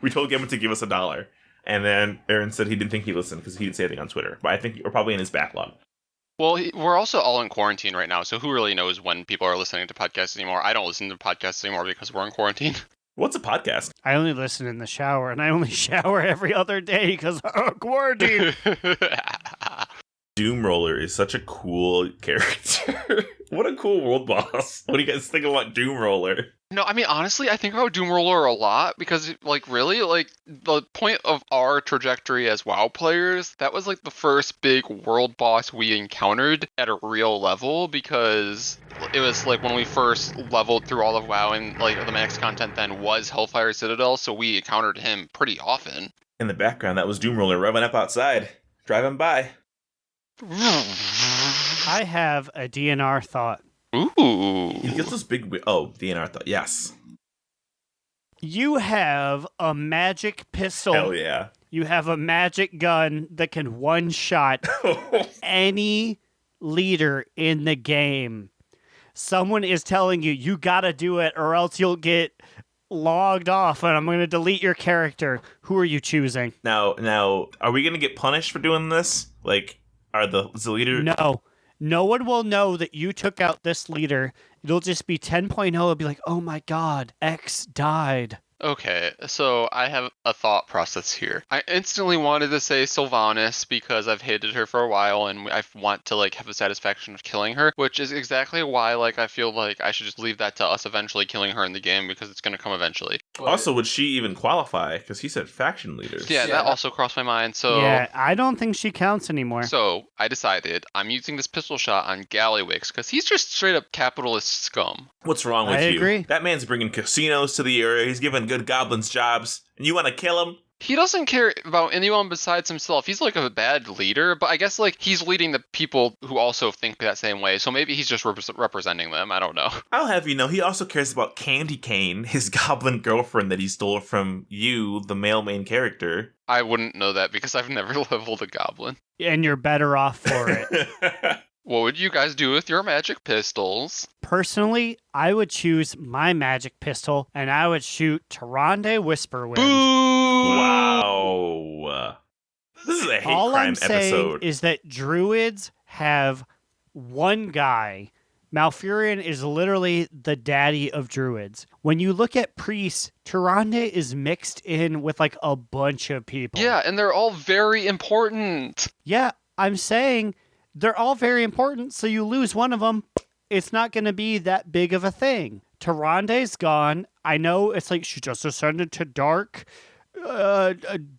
We told Gemmit to give us $1, and then Aaron said he didn't think he listened because he didn't say anything on Twitter. But I think we're probably in his backlog. Well, we're also all in quarantine right now, so who really knows when people are listening to podcasts anymore? I don't listen to podcasts anymore because we're in quarantine. What's a podcast? I only listen in the shower, and I only shower every other day because quarantine. Doomroller is such a cool character. What a cool world boss. What do you guys think about Doomroller? No, I mean, honestly, I think about Doomroller a lot because, like, really, like, the point of our trajectory as WoW players, that was, like, the first big world boss we encountered at a real level because it was, like, when we first leveled through all of WoW and, like, the max content then was Hellfire Citadel, so we encountered him pretty often. In the background, that was Doomroller revving up outside, driving by. I have a DNR thought. Ooh. He gets this big... DNR thought. Yes. You have a magic pistol. Hell yeah. You have a magic gun that can one-shot any leader in the game. Someone is telling you, you gotta do it or else you'll get logged off and I'm going to delete your character. Who are you choosing? Now, are we going to get punished for doing this? Like, is the leader... No. No one will know that you took out this leader. It'll just be 10.0. It'll be like, oh my god, X died. Okay, so I have a thought process here. I instantly wanted to say Sylvanas because I've hated her for a while and I want to like have the satisfaction of killing her, which is exactly why like I feel like I should just leave that to us eventually killing her in the game because it's going to come eventually. Also, would she even qualify? Because he said faction leaders. Yeah, that also crossed my mind. So yeah, I don't think she counts anymore. So I decided I'm using this pistol shot on Gallywix because he's just straight up capitalist scum. What's wrong with I you? agree. That man's bringing casinos to the area. He's giving good goblins jobs. And you want to kill him? He doesn't care about anyone besides himself. He's like a bad leader, but I guess like he's leading the people who also think that same way. So maybe he's just representing them. I don't know. I'll have you know, he also cares about Candy Cane, his goblin girlfriend that he stole from you, the male main character. I wouldn't know that because I've never leveled a goblin. And you're better off for it. What would you guys do with your magic pistols? Personally, I would choose my magic pistol and I would shoot Tyrande Whisperwind. Boo! Wow. This is a hate All crime I'm saying episode. is that druids have one guy. Malfurion is literally the daddy of druids. When you look at priests, Tyrande is mixed in with like a bunch of people. Yeah, and they're all very important. Yeah, I'm saying they're all very important, so you lose one of them, it's not going to be that big of a thing. Tyrande's gone. I know it's like she just ascended to Dark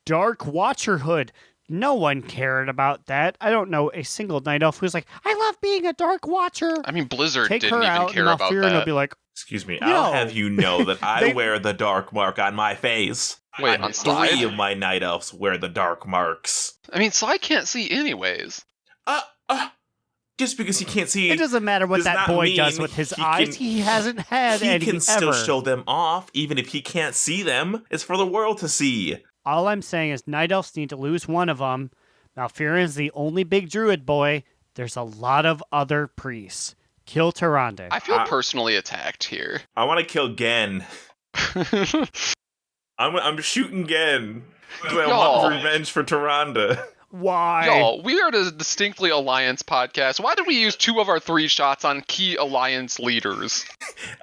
Watcherhood. No one cared about that. I don't know a single night elf who's like, I love being a Dark Watcher. I mean, Blizzard Take didn't her even out, care and about Malfurion will that. be like, Excuse me, Yo. I'll have you know that I They- wear the dark mark on my face. Wait, And on Slide? 3 of my night elves wear the dark marks. I mean, Slide can't see anyways. Just because he can't see, it doesn't matter what does that not boy mean does with his he eyes. can- He hasn't had he any can still ever. show them off, even if he can't see them. It's for the world to see. All I'm saying is night elves need to lose one of them. Malfurion's the only big druid boy. There's a lot of other priests. Kill Tyrande. I feel personally attacked here. I want to kill Gen. I'm shooting Gen. 'Cause I Y'all. want revenge for Tyrande. Why? Y'all, we are the distinctly Alliance podcast. Why did we use 2 of our 3 shots on key Alliance leaders?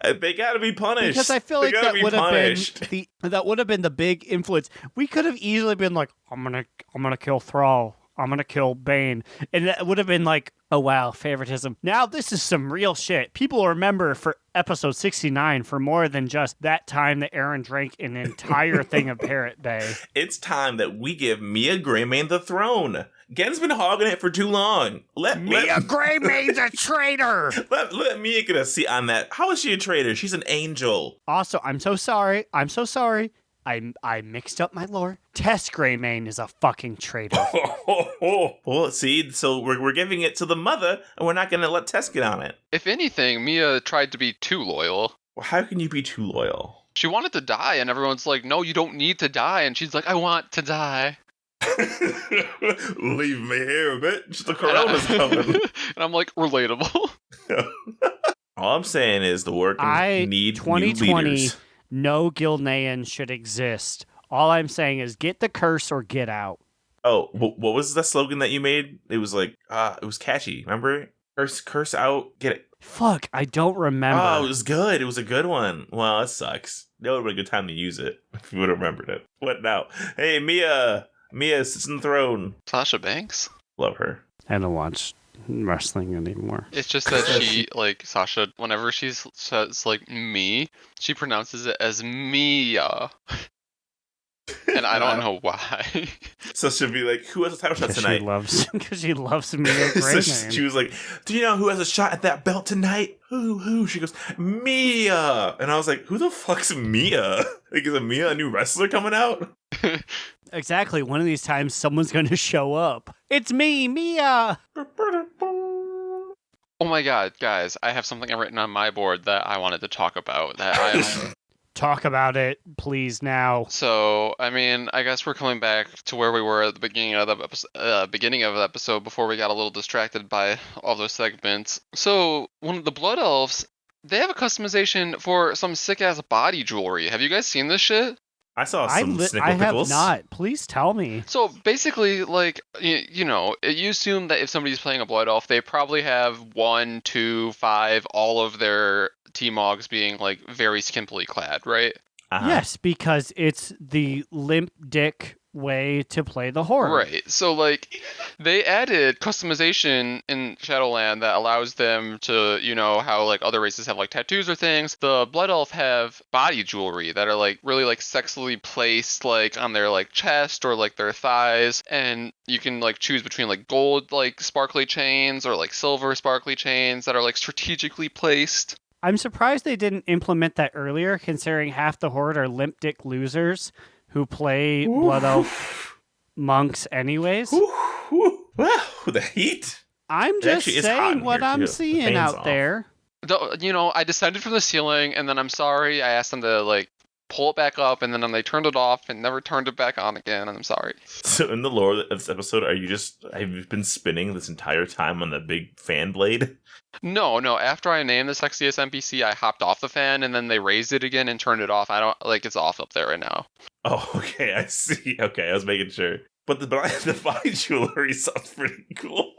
They gotta be punished. Because I feel They like gotta that be would have punished. been that would have been the big influence. We could have easily been like, I'm gonna kill Thrall. I'm gonna kill Bane, and that would have been like, oh wow, favoritism. Now this is some real shit. People remember for episode 69 for more than just that time that Aaron drank an entire thing of Parrot Bay. It's time that we give Mia Greymane the throne. Gen's been hogging it for too long. Let Greymane's a traitor. let Mia get a seat on that. How is she a traitor? She's an angel. Also, I'm so sorry. I mixed up my lore. Tess Greymane is a fucking traitor. Well, see, so we're giving it to the mother, and we're not going to let Tess get on it. If anything, Mia tried to be too loyal. Well, how can you be too loyal? She wanted to die, and everyone's like, no, you don't need to die. And she's like, I want to die. Leave me here, bitch. The corona's coming. And I'm like, relatable. All I'm saying is the work need 2020, new leaders. no Gilnean should exist. All I'm saying is get the curse or get out. Oh, what was the slogan that you made? It was like, it was catchy. Remember? Curse out, get it. Fuck, I don't remember. Oh, it was good. It was a good one. Well, it sucks. That would have been a good time to use it if you would have remembered it. What now? Hey, Mia sits in the throne. Sasha Banks? Love her. I don't watch wrestling anymore. It's just that she, like, Sasha, whenever she says, like, me, she pronounces it as Mia. And I don't know why. So she'll be like, who has a title shot tonight? Because she loves me. So she was like, do you know who has a shot at that belt tonight? Who? She goes, Mia. And I was like, who the fuck's Mia? Like, is a Mia a new wrestler coming out? Exactly. One of these times, someone's going to show up. It's me, Mia. Oh my god, guys, I have something written on my board that I wanted to talk about. Talk about it, please, now. So, I mean, I guess we're coming back to where we were at the beginning of the episode before we got a little distracted by all those segments. So, one of the Blood Elves, they have a customization for some sick-ass body jewelry. Have you guys seen this shit? I saw some snickle I have pickles. not. Please tell me. So basically, like, you know, you assume that if somebody's playing a Blood Elf, they probably have 1, 2, 5, all of their T-Mogs being, like, very skimpily clad, right? Uh-huh. Yes, because it's the limp dick way to play the horror. Right. So, like, they added customization in Shadowland that allows them to, you know, how, like, other races have, like, tattoos or things. The Blood Elf have body jewelry that are, like, really, like, sexily placed, like, on their, like, chest or, like, their thighs. And you can, like, choose between, like, gold, like, sparkly chains or, like, silver sparkly chains that are, like, strategically placed. I'm surprised they didn't implement that earlier, considering half the horde are limp dick losers who play Blood Elf monks anyways. Wow, the heat. I'm It just actually is hot saying in what here, I'm too. The seeing fan's out off. there. You know, I descended from the ceiling, and then I'm sorry, I asked them to, like, pull it back up, and then they turned it off and never turned it back on again. And I'm sorry. So in the lore of this episode, have you been spinning this entire time on the big fan blade? No. After I named the sexiest NPC, I hopped off the fan, and then they raised it again and turned it off. I don't like it's off up there right now. Oh, okay, I see. Okay, I was making sure. But the body jewelry sounds pretty cool.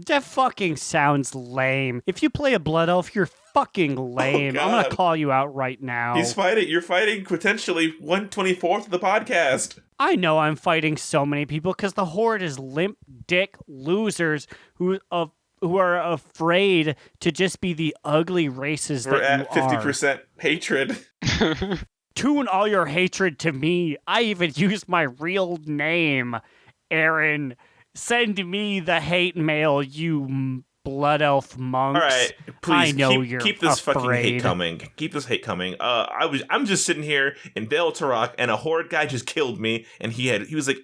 That fucking sounds lame. If you play a blood elf, you're fucking lame. I'm gonna call you out right now. You're fighting potentially 1/24th of the podcast. I know I'm fighting so many people because the Horde is limp dick losers who are afraid to just be the ugly races We're that you at are. 50% hatred. Tune all your hatred to me. I even used my real name, Aaron. Send me the hate mail, you blood elf monks. All right, please I know you're keep this fucking hate afraid. coming. Keep this hate coming. I'm just sitting here in Vale Tarok, and a Horde guy just killed me, and he was like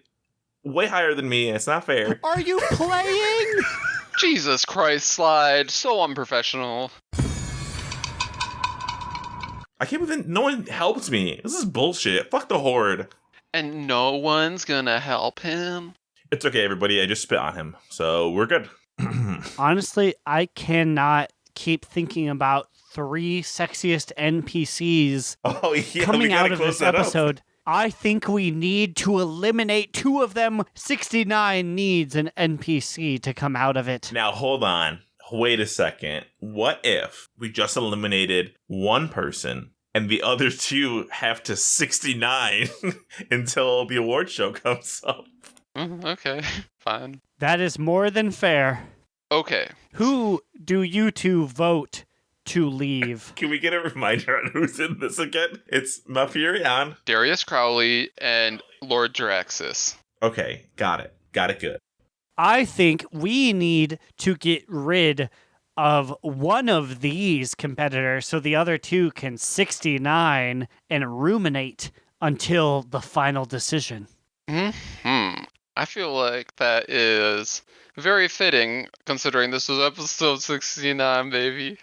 way higher than me, and it's not fair. Are you playing? Jesus Christ, Slide. So unprofessional. I can't believe no one helped me. This is bullshit. Fuck the Horde. And no one's gonna help him. It's okay, everybody. I just spit on him, so we're good. Honestly, I cannot keep thinking about 3 sexiest NPCs Oh yeah, coming we gotta out of close this that up. episode. I think we need to eliminate 2 of them. 69 needs an NPC to come out of it. Now hold on. Wait a second. What if we just eliminated one person and the other 2 have to 69 until the award show comes up? Okay, fine. That is more than fair. Okay. Who do you 2 vote to leave? Can we get a reminder on who's in this again? It's Malfurion. Darius Crowley and Lord Jaraxxus. Okay, got it. Got it good. I think we need to get rid of one of these competitors so the other 2 can 69 and ruminate until the final decision. I feel like that is very fitting, considering this was episode 69, baby.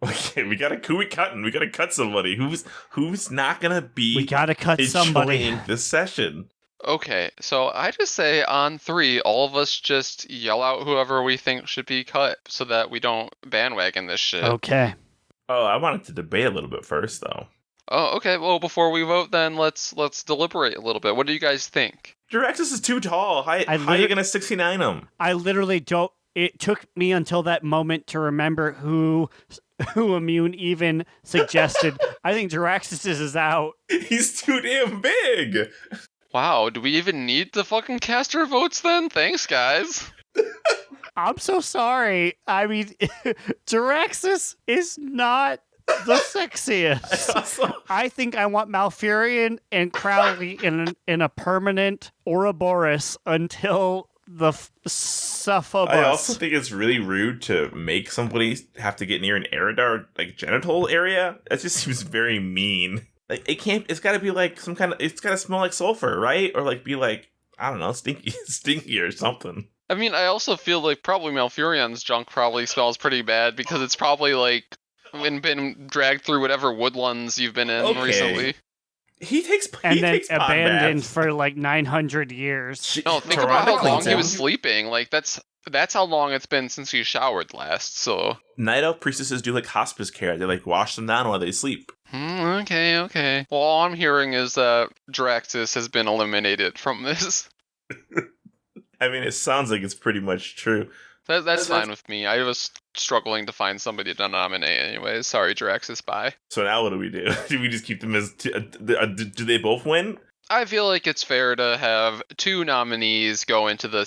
Okay, we gotta cut somebody. Who's not gonna be We gotta cut somebody. enjoying this session? Okay, so I just say on 3, all of us just yell out whoever we think should be cut so that we don't bandwagon this shit. Okay. Oh, I wanted to debate a little bit first, though. Oh, okay. Well, before we vote, then let's deliberate a little bit. What do you guys think? Jaraxxus is too tall. How are you gonna 69 him? I literally don't. It took me until that moment to remember who Immune even suggested. I think Jaraxxus is out. He's too damn big. Wow, do we even need the fucking caster votes then? Thanks, guys. I'm so sorry. I mean, Jaraxxus is not the sexiest. I think I want Malfurion and Crowley in a permanent Ouroboros until the Suffabus. I also think it's really rude to make somebody have to get near an Eridar like genital area. That just seems very mean. Like it's gotta be like some kind of, it's gotta smell like sulfur, right? Or like be like, I don't know, stinky or something. I mean, I also feel like probably Malfurion's junk probably smells pretty bad because it's probably like been dragged through whatever woodlands you've been in recently. He takes abandoned for like 900 years. No, think about how long he was sleeping. Like that's how long it's been since he showered last. So Night Elf priestesses do like hospice care. They like wash them down while they sleep. Okay. Well, all I'm hearing is that Jaraxxus has been eliminated from this. I mean, it sounds like it's pretty much true. That's fine with me. I was struggling to find somebody to nominate anyways. Sorry, Jaraxxus, bye. So now what do we do? Do we just keep them as... do they both win? I feel like it's fair to have 2 nominees go into the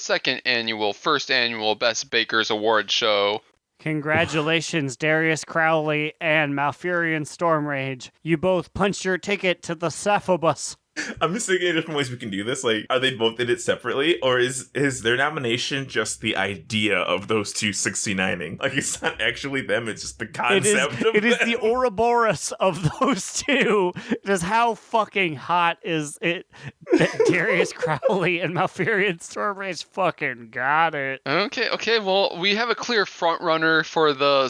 first annual Best Bakers Award show. Congratulations, Darius Crowley and Malfurion Stormrage. You both punched your ticket to the Suffabus. I'm just thinking of different ways we can do this. Like, are they both in it separately? Or is their nomination just the idea of those 2 69ing? Like, it's not actually them, it's just the concept of them. It is the Ouroboros of those 2. Just how fucking hot is it that Darius Crowley and Malfurion Stormrage fucking got it. Okay, well, we have a clear front runner for the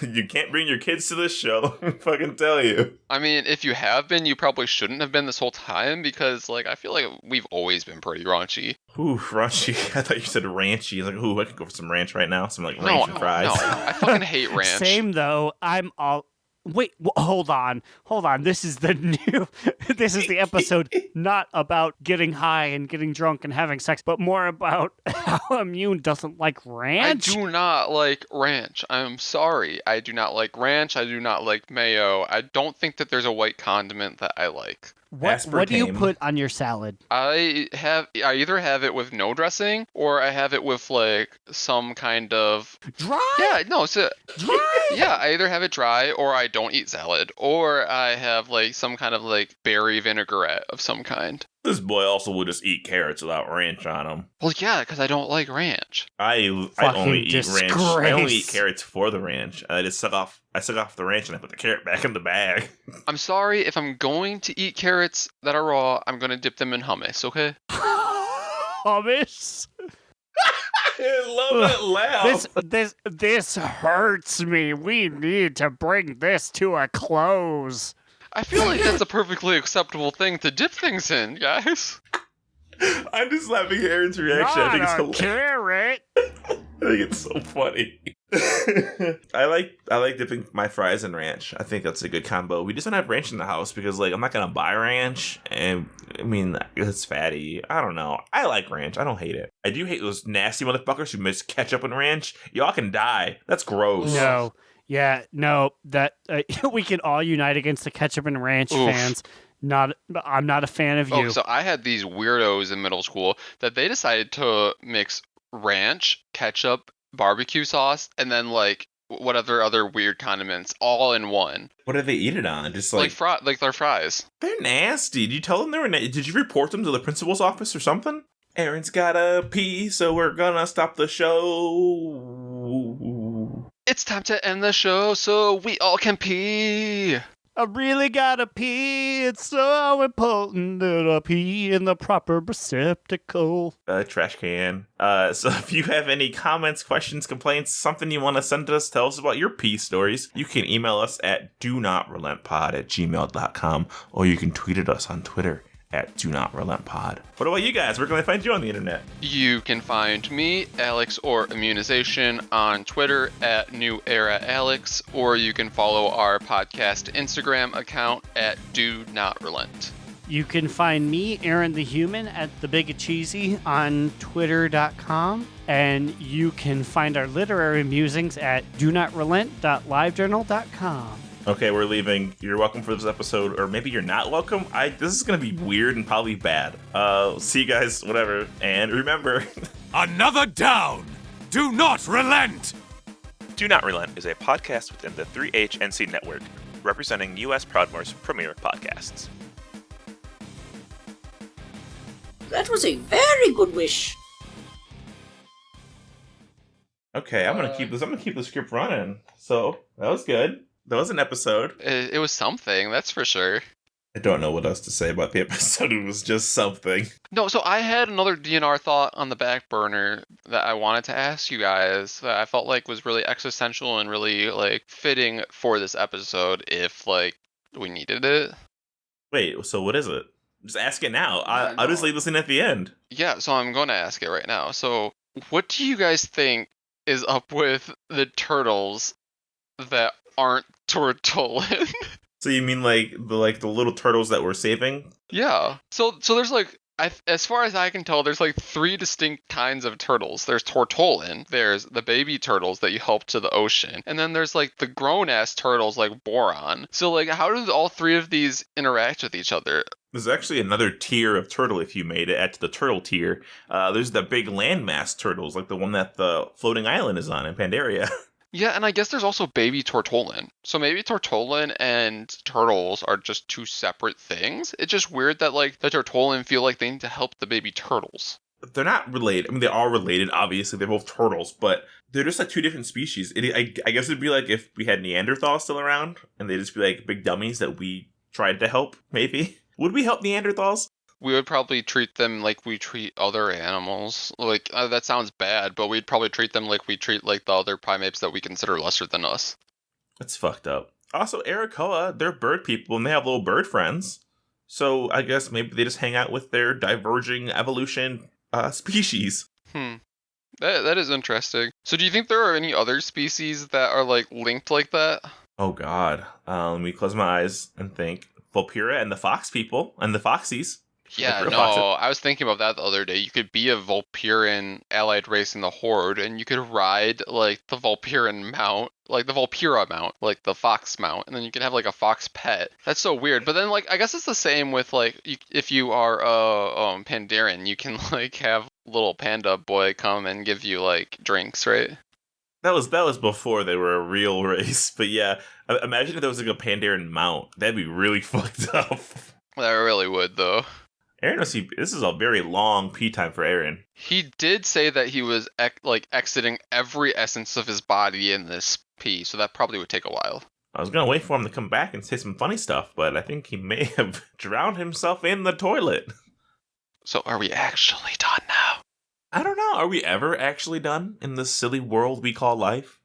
You can't bring your kids to this show. Let me fucking tell you. I mean, if you have been, you probably shouldn't have been this whole time because, like, I feel like we've always been pretty raunchy. Ooh, raunchy. I thought you said ranchy. I was like, ooh, I could go for some ranch right now. Some, like, ranch and fries. No, I fucking hate ranch. Same though. I'm all. Wait, hold on. This is the new. This is the episode not about getting high and getting drunk and having sex, but more about how Immune doesn't like ranch. I do not like ranch. I'm sorry. I do not like ranch. I do not like mayo. I don't think that there's a white condiment that I like. What do you put on your salad? I either have it with no dressing or I have it with like some kind of Dry? Yeah, no, so Dry? yeah, I either have it dry or I don't eat salad or I have like some kind of like berry vinaigrette of some kind. This boy also will just eat carrots without ranch on them. Well, yeah, because I don't like ranch. I only eat ranch. I only eat carrots for the ranch. I just suck off the ranch and I put the carrot back in the bag. I'm sorry, if I'm going to eat carrots that are raw, I'm going to dip them in hummus, okay? Hummus? I love that laugh. This hurts me. We need to bring this to a close. I feel like that's a perfectly acceptable thing to dip things in, guys. I'm just laughing at Aaron's reaction. I think it's hilarious. Carrot. I think it's so funny. I like dipping my fries in ranch. I think that's a good combo. We just don't have ranch in the house because, like, I'm not gonna buy ranch, and I mean it's fatty. I don't know. I like ranch. I don't hate it. I do hate those nasty motherfuckers who mix ketchup and ranch. Y'all can die. That's gross. No. Yeah, no, that we can all unite against the ketchup and ranch fans. I'm not a fan of you. Oh, so I had these weirdos in middle school that they decided to mix ranch, ketchup, barbecue sauce, and then like what other weird condiments all in one. What did they eat it on? Just like their fries. They're nasty. Did you tell them they were? Did you report them to the principal's office or something? Aaron's gotta pee, so we're gonna stop the show. It's time to end the show so we all can pee. I really gotta pee. It's so important that I pee in the proper receptacle. Trash can. So if you have any comments, questions, complaints, something you want to send us, tell us about your pee stories, you can email us at donotrelenttpod@gmail.com, or you can tweet at us on Twitter at donotrelenttpod. What about you guys? Where can I find you on the internet? You can find me, Alex or Immunization, on Twitter at NewEraAlex, or you can follow our podcast Instagram account at Do Not Relent. You can find me, Aaron the Human, at The Big Cheesy on Twitter.com, and you can find our literary musings at donotrelent.livejournal.com. Okay, we're leaving. You're welcome for this episode, or maybe you're not welcome. This is gonna be weird and probably bad. See you guys, whatever, and remember... Another down! Do not relent! Do Not Relent is a podcast within the 3HNC network, representing U.S. Proudmoore's premier podcasts. That was a very good wish. Okay, I'm gonna keep the script running. So, that was good. That was an episode. It was something, that's for sure. I don't know what else to say about the episode. It was just something. No, so I had another DNR thought on the back burner that I wanted to ask you guys that I felt like was really existential and really like fitting for this episode if like we needed it. Wait, so what is it? Just ask it now. I'll just leave this in at the end. Yeah, so I'm going to ask it right now. So what do you guys think is up with the turtles that aren't tortollan? So you mean like the little turtles that we're saving? Yeah. So there's like, as far as I can tell, there's like 3 distinct kinds of turtles. There's tortollan, there's the baby turtles that you help to the ocean, and then there's like the grown-ass turtles like Boron. So like, how do all 3 of these interact with each other? There's actually another tier of turtle if you made it at the turtle tier. There's the big landmass turtles, like the one that the floating island is on in Pandaria. Yeah, and I guess there's also baby tortollan. So maybe tortollan and turtles are just 2 separate things. It's just weird that like the tortollan feel like they need to help the baby turtles. They're not related. I mean, they are related, obviously. They're both turtles, but they're just like 2 different species. I guess it'd be like if we had Neanderthals still around, and they'd just be like big dummies that we tried to help, maybe. Would we help Neanderthals? we would probably treat them like we treat other animals. Like, that sounds bad, but we'd probably treat them like we treat like the other primates that we consider lesser than us. That's fucked up. Also, Arakoa, they're bird people and they have little bird friends. So I guess maybe they just hang out with their diverging evolution species. That is interesting. So do you think there are any other species that are like linked like that? Oh god. Let me close my eyes and think. Vulpera and the fox people and the foxies. Yeah, Vulpera no, foxes. I was thinking about that the other day. You could be a Vulperian allied race in the Horde, and you could ride, like, the Vulperian mount, like the Vulpera mount, like the fox mount, and then you could have, like, a fox pet. That's so weird. But then, like, I guess it's the same with, like, if you are a Pandaren, you can, like, have little panda boy come and give you, like, drinks, right? That was before they were a real race. But yeah, imagine if there was, like, a Pandaren mount. That'd be really fucked up. That really would, though. Aaron, this is a very long pee time for Aaron. He did say that he was exiting every essence of his body in this pee, so that probably would take a while. I was gonna wait for him to come back and say some funny stuff, but I think he may have drowned himself in the toilet. So are we actually done now? I don't know. Are we ever actually done in this silly world we call life?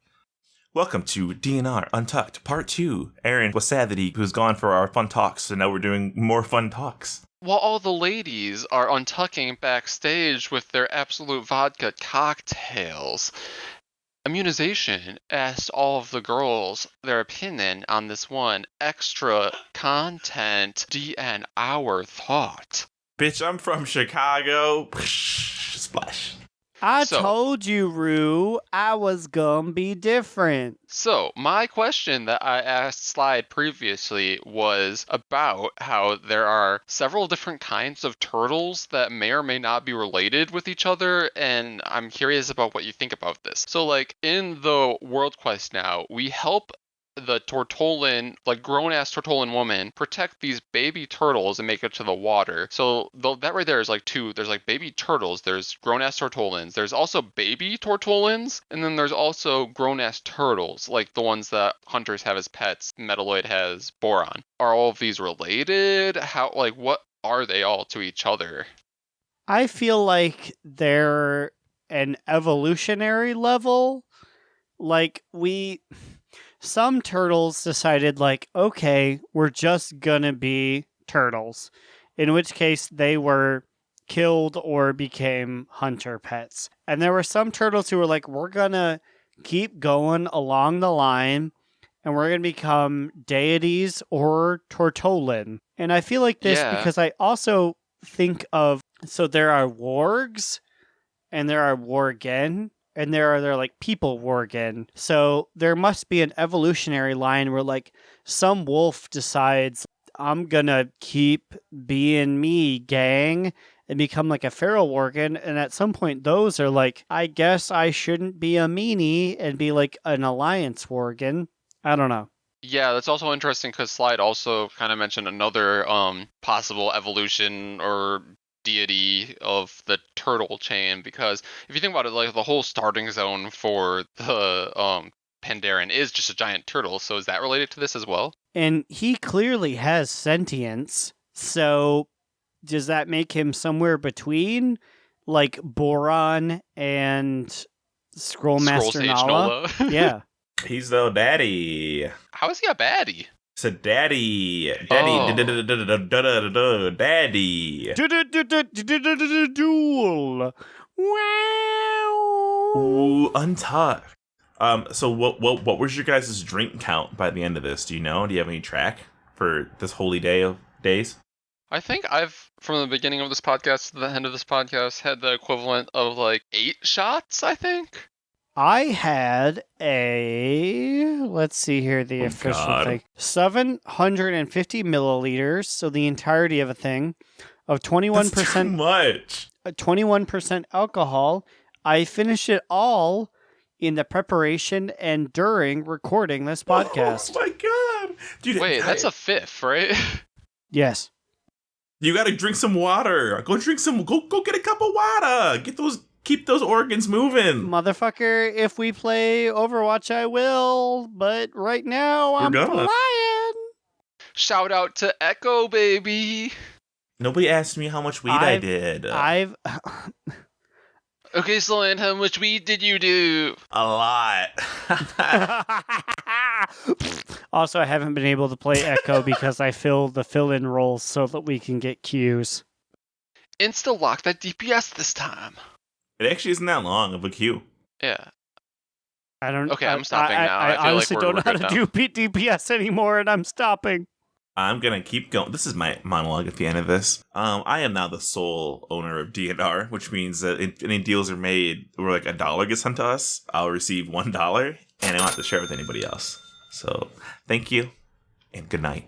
Welcome to DNR Untucked Part 2. Aaron was sad that he was gone for our fun talks, so now we're doing more fun talks. While all the ladies are untucking backstage with their absolute vodka cocktails, Immunization asked all of the girls their opinion on this one extra content DN Hour thought. Bitch, I'm from Chicago. Splash. I told you, Rue, I was gonna be different. So, my question that I asked Slide previously was about how there are several different kinds of turtles that may or may not be related with each other, and I'm curious about what you think about this. So, like, in the World Quest now, we help the Tortolan, like grown-ass Tortolan woman, protect these baby turtles and make it to the water. So that right there is like two. There's like baby turtles, there's grown-ass Tortolans, there's also baby Tortolans, and then there's also grown-ass turtles, like the ones that hunters have as pets. Metalloid has Boron. Are all of these related? How, like, what are they all to each other? I feel like they're an evolutionary level. Like, some turtles decided, like, okay, we're just gonna be turtles. In which case, they were killed or became hunter pets. And there were some turtles who were like, we're gonna keep going along the line, and we're gonna become deities or Tortolan. And I feel like this because I also think of, so there are wargs, and there are worgen, and there are like people worgen. So there must be an evolutionary line where like some wolf decides, I'm gonna keep being me, gang, and become like a feral worgen. And at some point those are like, I guess I shouldn't be a meanie and be like an alliance worgen. I don't know. Yeah, that's also interesting because Slide also kind of mentioned another possible evolution or deity of the turtle chain, because if you think about it, like the whole starting zone for the Pandaren is just a giant turtle. So is that related to this as well? And he clearly has sentience. So does that make him somewhere between like Boron and Scrollmaster Nala? Yeah. He's the daddy. How is he a baddie? It's a daddy. Daddy. Duel. Wow. Ooh, untucked. So what was your guys' drink count by the end of this? Do you know? Do you have any track for this holy day of days? I think I've, from the beginning of this podcast to the end of this podcast, had the equivalent of like 8 shots, I think. I had let's see here, the official thing. 750 milliliters, so the entirety of a thing, of 21%. That's too much. 21% alcohol. I finished it all in the preparation and during recording this podcast. Oh my god. Dude, wait, that's a fifth, right? Yes. You gotta drink some water. Go drink some, go get a cup of water. Keep those organs moving. Motherfucker, if we play Overwatch, I will. But right now, I'm flying. Shout out to Echo, baby. Nobody asked me how much weed I did. I've Okay, Sloan, how much weed did you do? A lot. Also, I haven't been able to play Echo because I filled the fill-in roles so that we can get cues. Insta lock that DPS this time. It actually isn't that long of a queue. Yeah. I don't. Okay, I'm stopping now. I feel honestly like don't know how we're to good do DPS anymore, and I'm stopping. I'm gonna keep going. This is my monologue at the end of this. I am now the sole owner of D&R, which means that if any deals are made where like $1 gets sent to us, I'll receive $1, and I don't have to share it with anybody else. So, thank you, and good night.